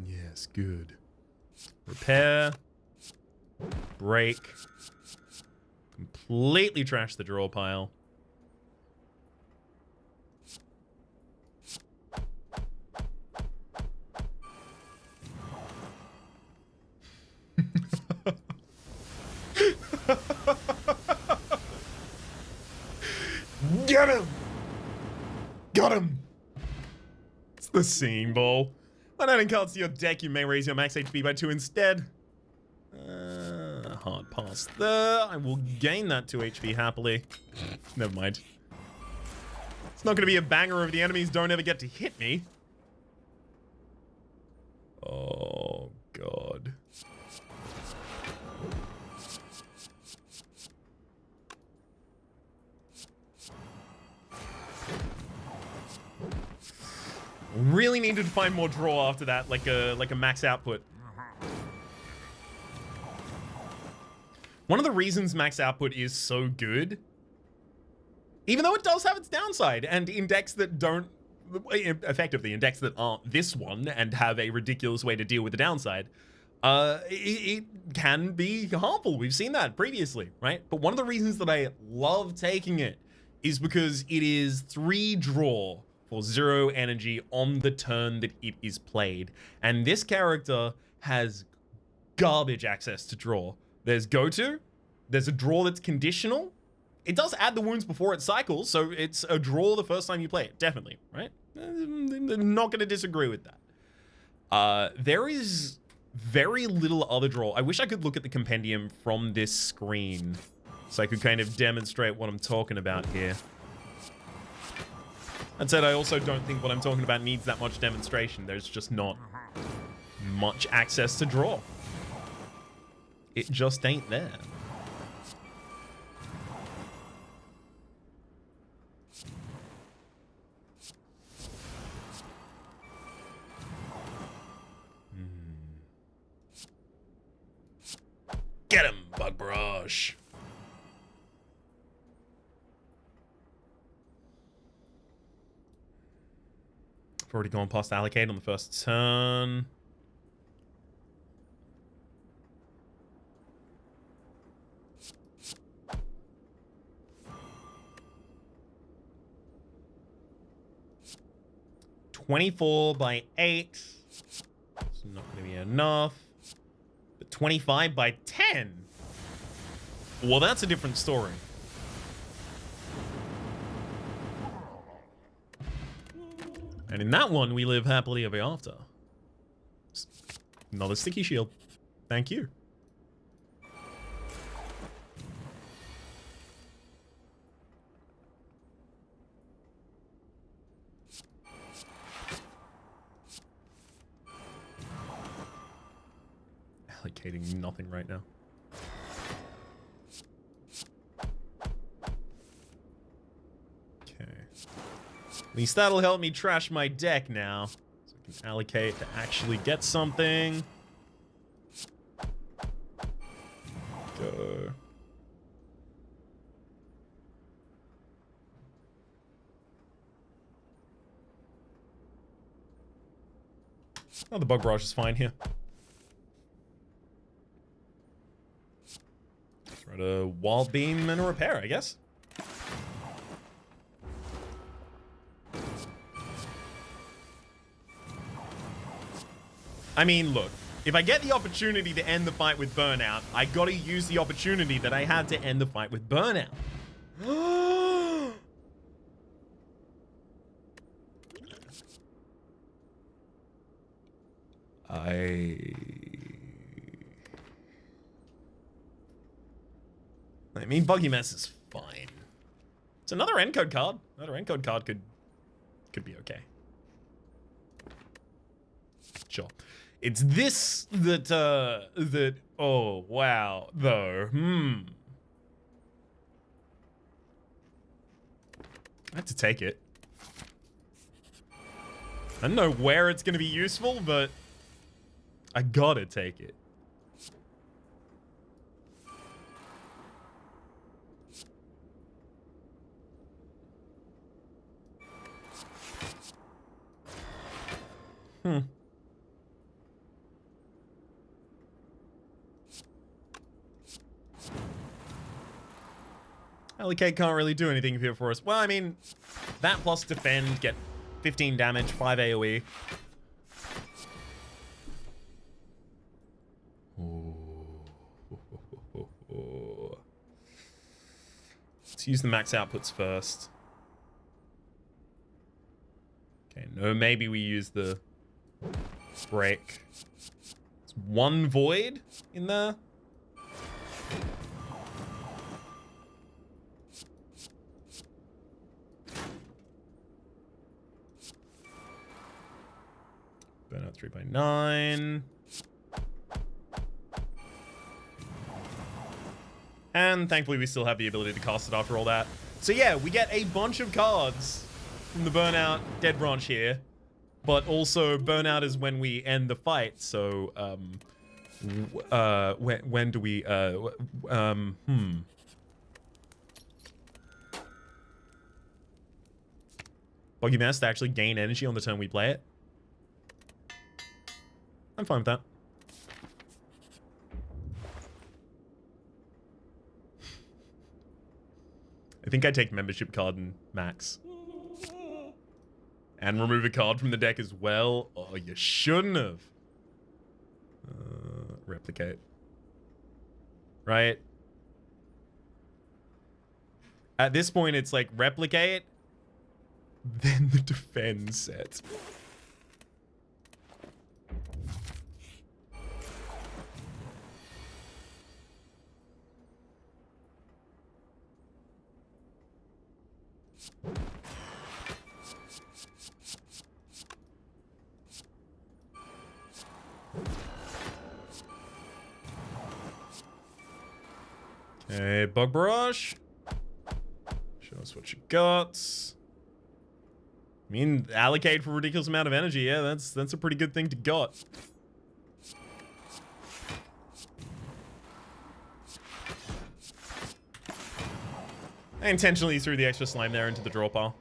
[SPEAKER 1] Yes, good. Repair. Break. Completely trash the draw pile. Get him! Got him! It's the Singing Bowl. When adding cards to your deck, you may raise your max HP by 2 instead. Hard pass there. I will gain that 2 HP happily. Never mind. It's not going to be a banger if the enemies don't ever get to hit me. Oh, God. Really needed to find more draw after that, like a max output. One of the reasons max output is so good, even though it does have its downside, and in decks that don't, effectively in decks that aren't this one and have a ridiculous way to deal with the downside, it can be harmful. We've seen that previously, right? But one of the reasons that I love taking it is because it is 3 draw for 0 energy on the turn that it is played. And this character has garbage access to draw. There's go to, there's a draw that's conditional. It does add the wounds before it cycles, so it's a draw the first time you play it, definitely, right? I'm not gonna disagree with that. There is very little other draw. I wish I could look at the compendium from this screen so I could kind of demonstrate what I'm talking about here. That said, I also don't think what I'm talking about needs that much demonstration. There's just not much access to draw. It just ain't there. Get him, Bug Barrage. I've already gone past Allocate on the first turn. $24 by 8. It's not going to be enough. But 25 by 10. Well, that's a different story. And in that one, we live happily ever after. Another sticky shield. Thank you. Allocating nothing right now. Okay. At least that'll help me trash my deck now. So I can allocate to actually get something. Go. Oh, the bug barrage is fine here. Try to wild beam and a repair, I guess. I mean, look, if I get the opportunity to end the fight with burnout, I gotta use the opportunity that I had to end the fight with burnout. I mean, Buggy Mess is fine. It's another encode card. Another encode card could be okay. Sure. It's this that, oh, wow, though. I have to take it. I don't know where it's going to be useful, but I gotta take it. Allocate can't really do anything here for us. Well, I mean, that plus defend, get 15 damage, 5 AoE. Let's use the max outputs first. Okay, no, maybe we use the break. It's one void in there. Burnout 3/9. And thankfully we still have the ability to cast it after all that. So yeah, we get a bunch of cards from the Burnout Dead Branch here. But also, Burnout is when we end the fight, so, when do we, Buggy Mass to actually gain energy on the turn we play it. I'm fine with that. I think I take membership card and max. And remove a card from the deck as well. Oh, you shouldn't have. Replicate. Right? At this point, it's like replicate, then the defend set. Okay, Bug Barrage. Show us what you got. I mean, allocate for a ridiculous amount of energy. Yeah, that's a pretty good thing to got. I intentionally threw the extra slime there into the draw pile.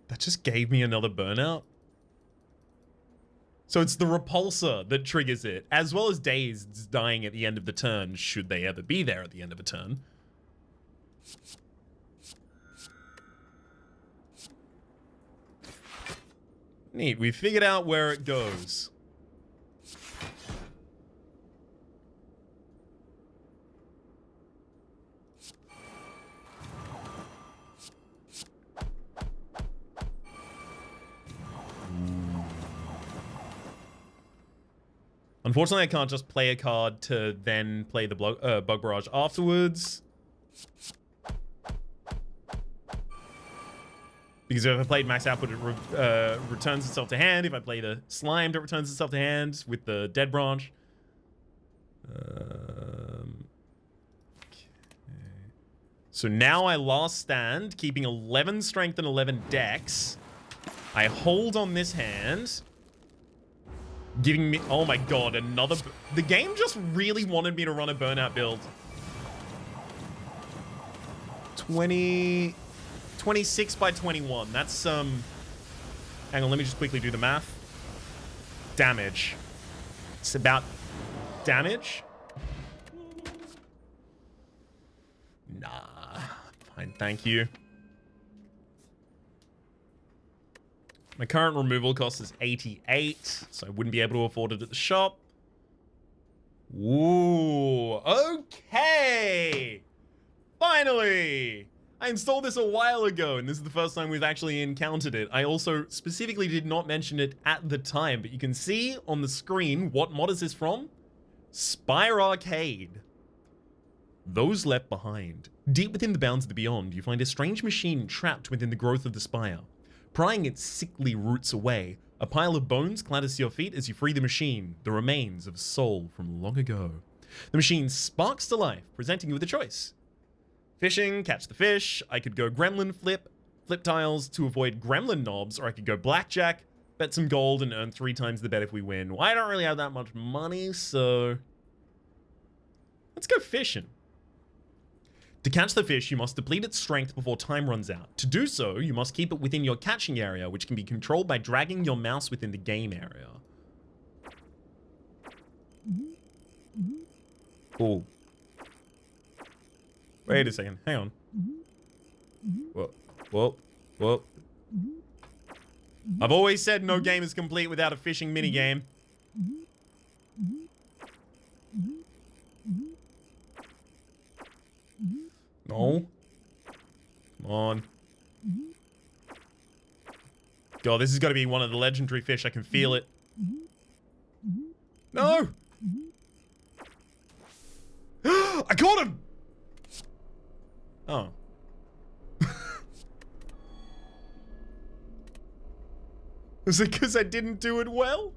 [SPEAKER 1] That just gave me another burnout. So it's the repulsor that triggers it, as well as Dazed dying at the end of the turn, should they ever be there at the end of a turn. Neat, we figured out where it goes. Unfortunately, I can't just play a card to then play the Bug Barrage afterwards. Because if I played Max Output, it returns itself to hand. If I play the Slimed, it returns itself to hand with the Dead Branch. Okay. So now I last stand, keeping 11 Strength and 11 Dex. I hold on this hand, giving me... Oh my god, another... The game just really wanted me to run a Burnout build. 26 by 21. That's, Hang on, let me just quickly do the math. Damage. It's about... Damage? Nah. Fine, thank you. My current removal cost is 88, so I wouldn't be able to afford it at the shop. Ooh, okay! Finally! I installed this a while ago, and this is the first time we've actually encountered it. I also specifically did not mention it at the time, but you can see on the screen what mod is this from? Spire Arcade. Those left behind. Deep within the bounds of the beyond, you find a strange machine trapped within the growth of the spire. Prying its sickly roots away, a pile of bones clatters to your feet as you free the machine, the remains of a soul from long ago. The machine sparks to life, presenting you with a choice. Fishing, catch the fish. I could go gremlin flip tiles to avoid gremlin knobs, or I could go blackjack, bet some gold, and earn 3 times the bet if we win. Well, I don't really have that much money, so... Let's go fishing. To catch the fish, you must deplete its strength before time runs out. To do so, you must keep it within your catching area, which can be controlled by dragging your mouse within the game area. Oh. Wait a second. Hang on. Whoa. Whoa. Whoa. I've always said no game is complete without a fishing minigame. No. Come on. God, this has got to be one of the legendary fish. I can feel it. No! I caught him! Oh. Was it because I didn't do it well?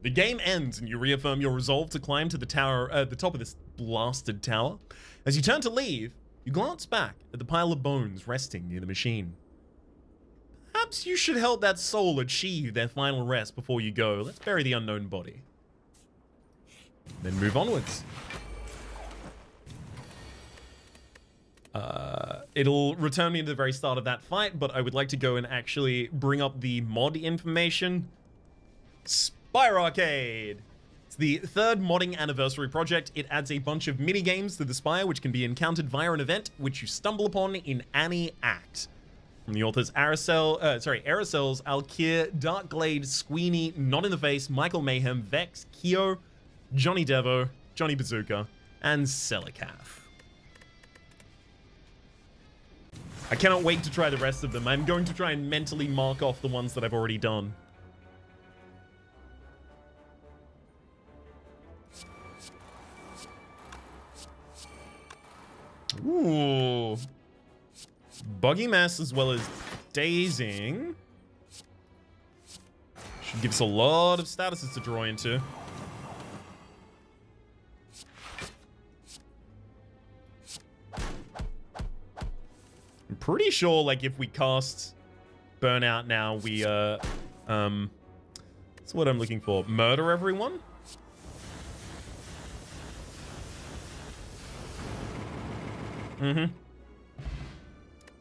[SPEAKER 1] The game ends and you reaffirm your resolve to climb to the tower, the top of this blasted tower. As you turn to leave, you glance back at the pile of bones resting near the machine. Perhaps you should help that soul achieve their final rest before you go. Let's bury the unknown body. Then move onwards. It'll return me to the very start of that fight, but I would like to go and actually bring up the mod information. Spire Arcade! It's the 3rd modding anniversary project. It adds a bunch of mini-games to the Spire, which can be encountered via an event, which you stumble upon in any act. From the authors erasels, Alchyr, Darkglade, Squeenie, Not in the Face, MichaelMayhem, Vex, kiooeht, JohnnyDevo, Johnny Bazooka, and Selikath. I cannot wait to try the rest of them. I'm going to try and mentally mark off the ones that I've already done. Ooh. Buggy Mess as well as Dazing. Should give us a lot of statuses to draw into. I'm pretty sure, like, if we cast Burnout now, we, that's what I'm looking for. Murder everyone? Mm-hmm.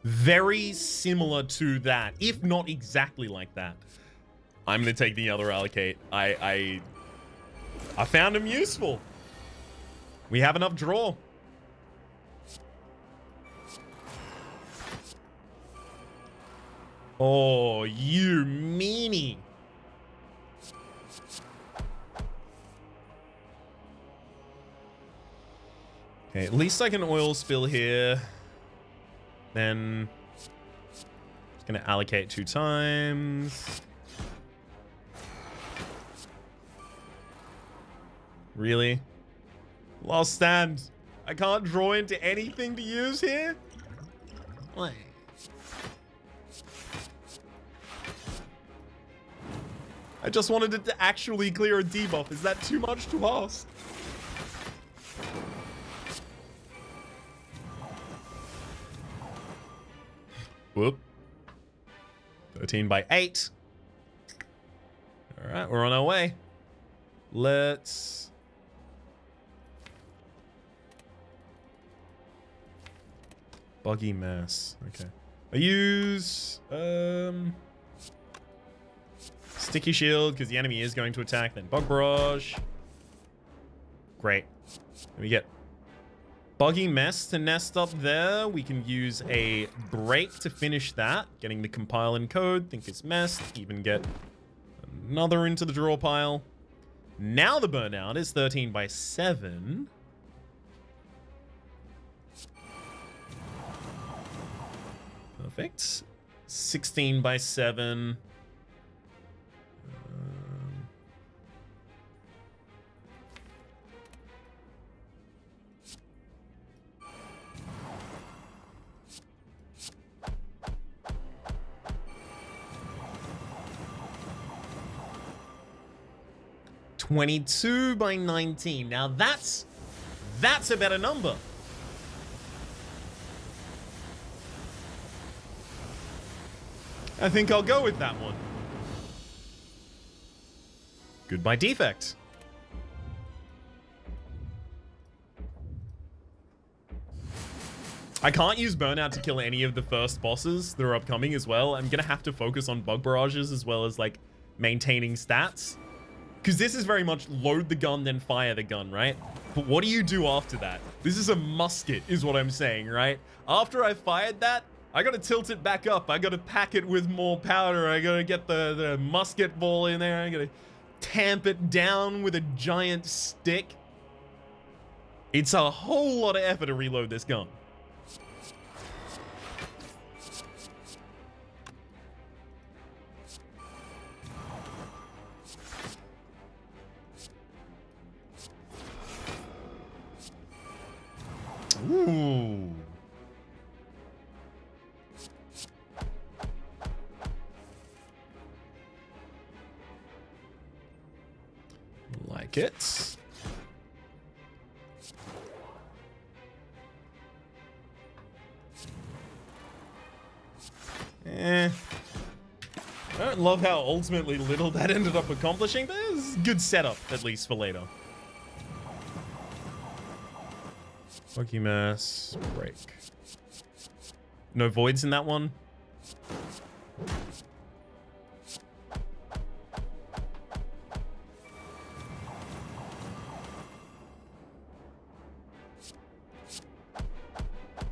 [SPEAKER 1] Very similar to that, if not exactly like that. I'm gonna take the other allocate. I found him useful. We have enough draw. Oh, you meanie. Okay, at least I can oil spill here. Then just gonna allocate 2 times. Really? Last stand. I can't draw into anything to use here? Wait. I just wanted it to actually clear a debuff. Is that too much to ask? Whoop. 13 by 8. All right, we're on our way. Let's... Buggy mass. Okay. I use... Sticky shield, because the enemy is going to attack. Then bug barrage. Great. Then we get buggy mess to nest up there. We can use a break to finish that. Getting the compile and code. Think it's messed. Even get another into the draw pile. Now the burnout is 13 by 7. Perfect. 16 by 7. 22 by 19. Now that's a better number. I think I'll go with that one. Goodbye defect. I can't use burnout to kill any of the first bosses that are upcoming as well. I'm gonna have to focus on bug barrages as well as like maintaining stats. Because this is very much load the gun, then fire the gun, right? But what do you do after that? This is a musket, is what I'm saying, right? After I fired that, I gotta tilt it back up. I gotta pack it with more powder. I gotta get the musket ball in there. I gotta tamp it down with a giant stick. It's a whole lot of effort to reload this gun. Ooh. Like it. I don't love how ultimately little that ended up accomplishing, but it was a good setup, at least for later. Lucky mass, break. No voids in that one.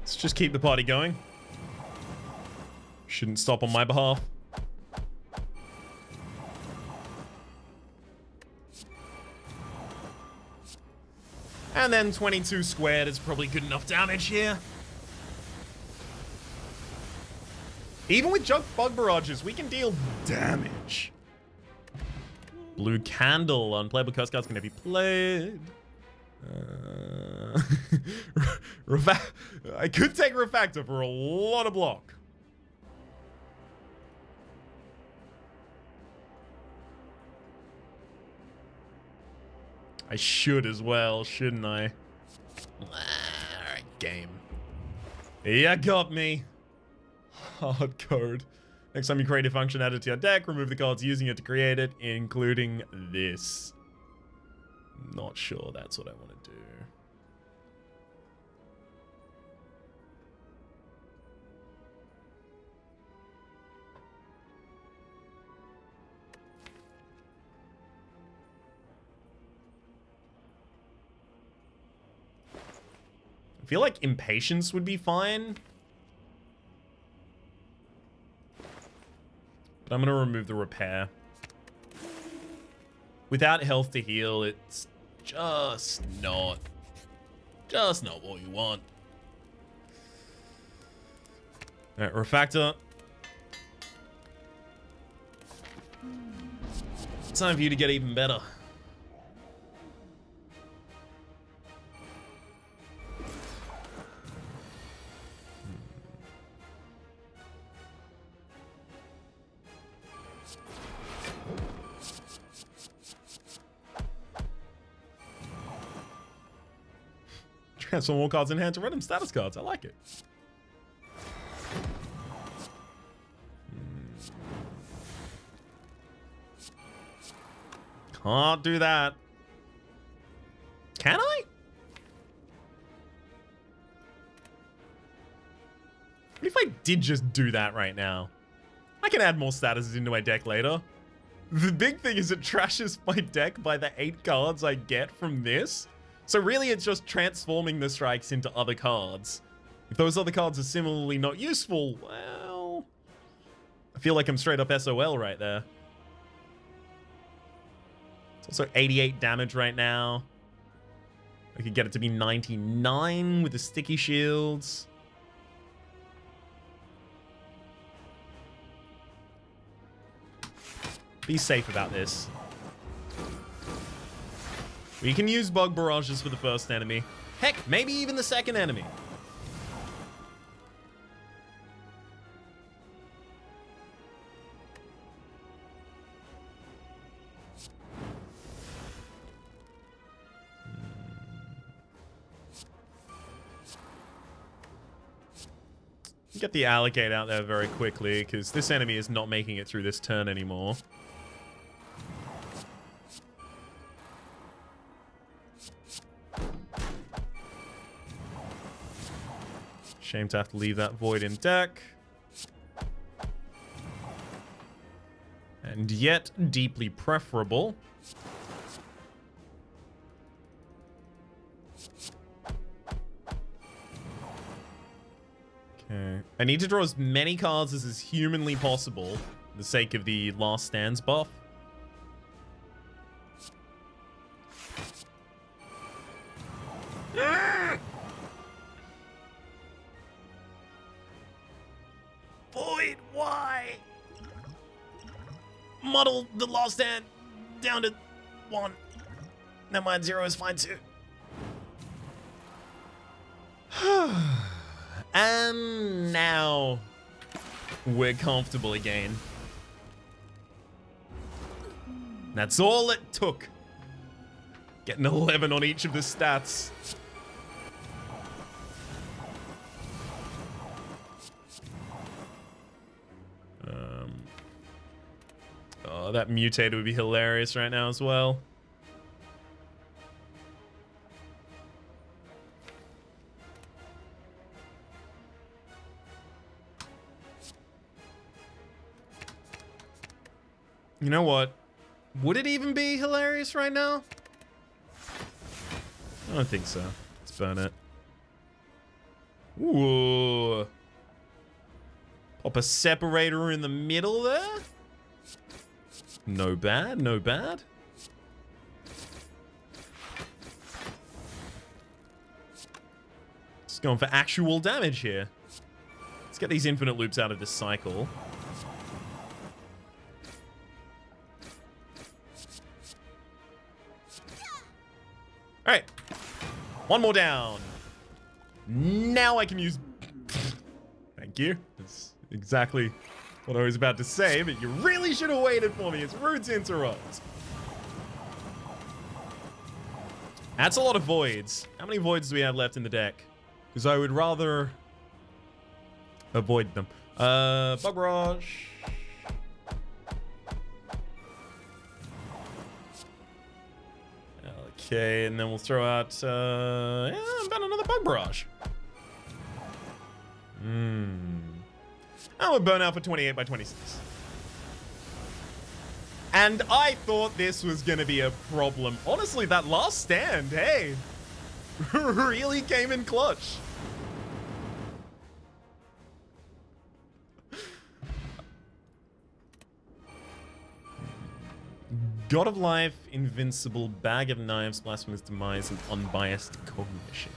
[SPEAKER 1] Let's just keep the party going. Shouldn't stop on my behalf. And then 22 squared is probably good enough damage here. Even with bug barrages, we can deal damage. Blue candle. Unplayable curse card's gonna be played. I could take Refactor for a lot of block. I should as well, shouldn't I? Alright, game. You got me. Hard code. Next time you create a function, add it to your deck, remove the cards using it to create it, including this. Not sure that's what I want to do. I feel like impatience would be fine. But I'm going to remove the repair. Without health to heal, it's just not what you want. Alright, Refactor. It's time for you to get even better. Transform all cards in hand to random status cards. I like it. Can't do that. Can I? What if I did just do that right now? I can add more statuses into my deck later. The big thing is it trashes my deck by the 8 cards I get from this. So really it's just transforming the strikes into other cards. If those other cards are similarly not useful, well... I feel like I'm straight up SOL right there. It's also 88 damage right now. I could get it to be 99 with the sticky shields. Be safe about this. We can use bug barrages for the first enemy. Heck, maybe even the second enemy. Get the Alchyr out there very quickly, because this enemy is not making it through this turn anymore. Shame to have to leave that void in deck. And yet, deeply preferable. Okay. I need to draw as many cards as is humanly possible for the sake of the Last Stands buff. Void, why? Muddle the Last Stand down to 1. Never mind, 0 is fine too. And now we're comfortable again. That's all it took. Getting 11 on each of the stats. Oh, that mutator would be hilarious right now as well. You know what? Would it even be hilarious right now? I don't think so. Let's burn it. Ooh. Pop a separator in the middle there. No bad, no bad. Just going for actual damage here. Let's get these infinite loops out of this cycle. All right, one more down. Now I can use... Thank you. That's exactly what I was about to say, but you really should have waited for me. It's rude to interrupt. That's a lot of voids. How many voids do we have left in the deck? Because I would rather avoid them. Bug Barrage. Okay, and then we'll throw out, yeah, about another Bug Barrage. I would burn out for 28 by 26. And I thought this was going to be a problem. Honestly, that Last Stand, hey, really came in clutch. God of Life, Invincible, Bag of Knives, Blasphemous Demise, and Unbiased Cognition.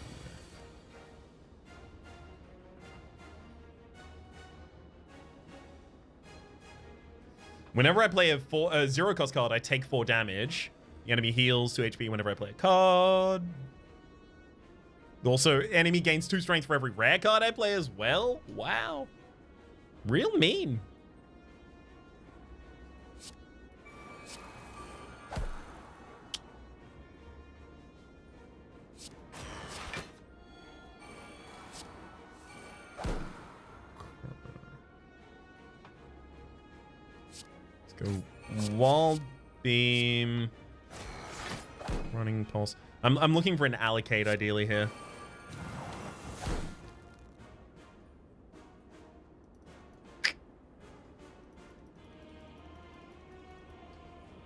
[SPEAKER 1] Whenever I play a 0 cost card, I take 4 damage. The enemy heals 2 HP whenever I play a card. Also, enemy gains 2 strength for every rare card I play as well. Wow. Real mean. Go Wild Beam. Running Pulse. I'm looking for an Allocate ideally here.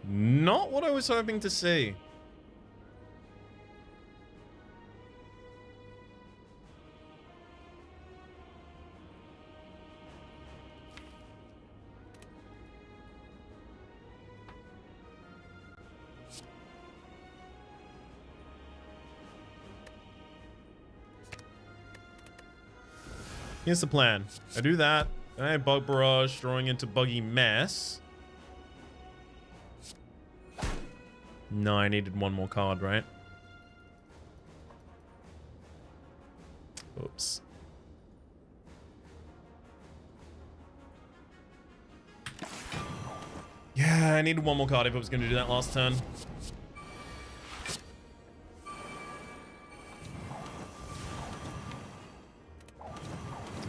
[SPEAKER 1] Not what I was hoping to see. Here's the plan. I do that. Then I Bug Barrage, drawing into Buggy Mess. No, I needed one more card, right? Oops. Yeah, I needed one more card if I was going to do that last turn.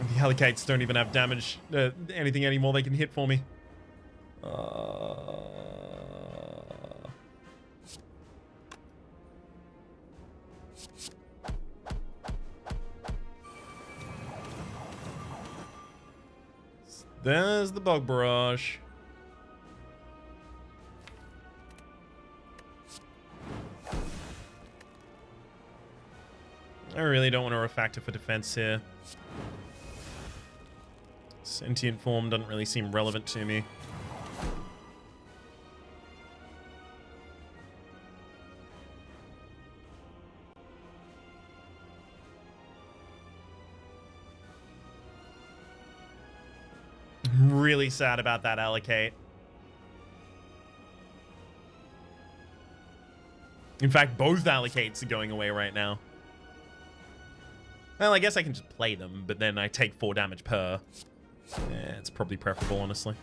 [SPEAKER 1] The Allocates don't even have damage, anything anymore they can hit for me. There's the Bug Barrage. I really don't want to refactor for defense here. Sentient form doesn't really seem relevant to me. I'm really sad about that Allocate. In fact, both Allocates are going away right now. Well, I guess I can just play them, but then I take 4 damage per. Yeah, it's probably preferable, honestly.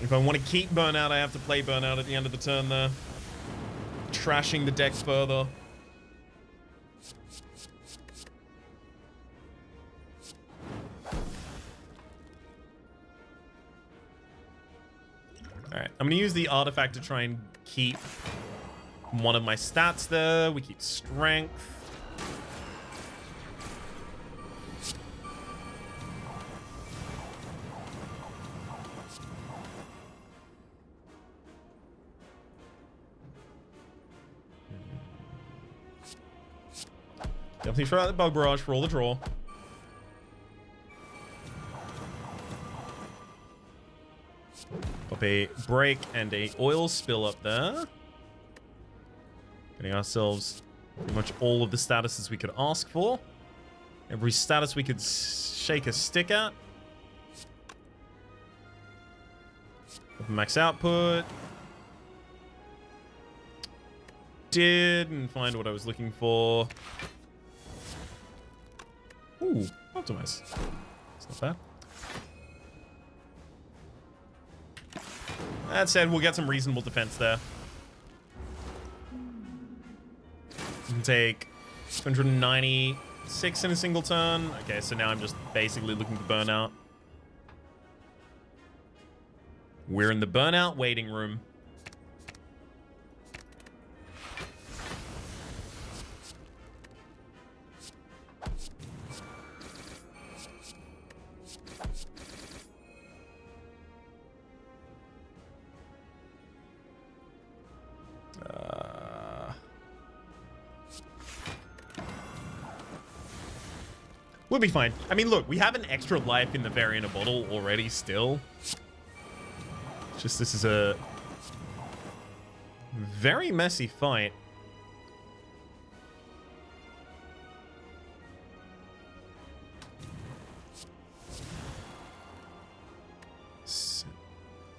[SPEAKER 1] If I want to keep Burnout, I have to play Burnout at the end of the turn there. Trashing the deck further. Alright, I'm going to use the artifact to try and keep one of my stats there. We keep strength. Definitely try out the Bug Barrage for all the draw. Pop a Break and a Oil Spill up there. Getting ourselves pretty much all of the statuses we could ask for. Every status we could shake a stick at. Max output. Didn't find what I was looking for. Ooh, optimize. It's not bad. That said, we'll get some reasonable defense there. You can take 296 in a single turn. Okay, so now I'm just basically looking for Burnout. We're in the Burnout waiting room. We'll be fine. I mean, look, we have an extra life in the variant of bottle already still. Just this is a very messy fight.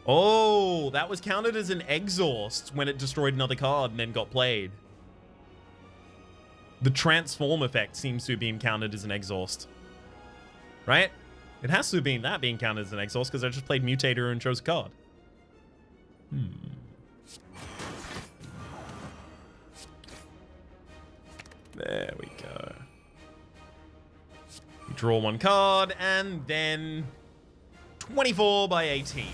[SPEAKER 1] Oh, that was counted as an exhaust when it destroyed another card and then got played. The transform effect seems to have been counted as an exhaust. Right? It has to have been that being counted as an exhaust because I just played Mutator and chose a card. There we go. We draw one card and then 24 by 18.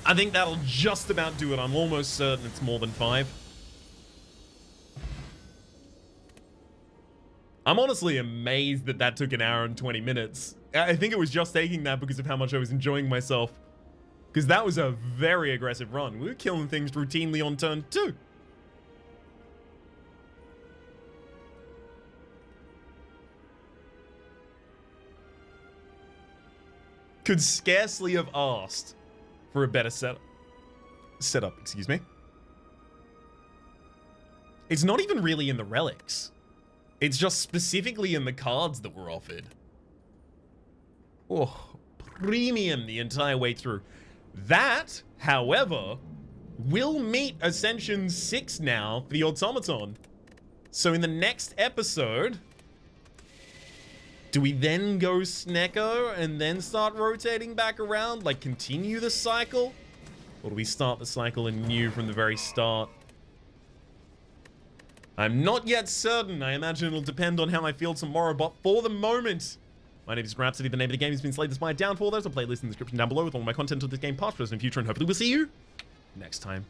[SPEAKER 1] I think that'll just about do it. I'm almost certain it's more than 5. I'm honestly amazed that that took an hour and 20 minutes. I think it was just taking that because of how much I was enjoying myself. Because that was a very aggressive run. We were killing things routinely on turn 2. Could scarcely have asked for a better setup, excuse me. It's not even really in the relics. It's just specifically in the cards that were offered. Oh, premium the entire way through. That, however, will meet Ascension 6 now for the Automaton. So in the next episode, do we then go Snecko and then start rotating back around? Like, continue the cycle? Or do we start the cycle anew from the very start? I'm not yet certain. I imagine it'll depend on how I feel tomorrow, but for the moment, my name is Rhapsody. The name of the game has been Slay the Spire. Down for there's a playlist in the description down below with all my content of this game, past, present, and future, and hopefully we'll see you next time.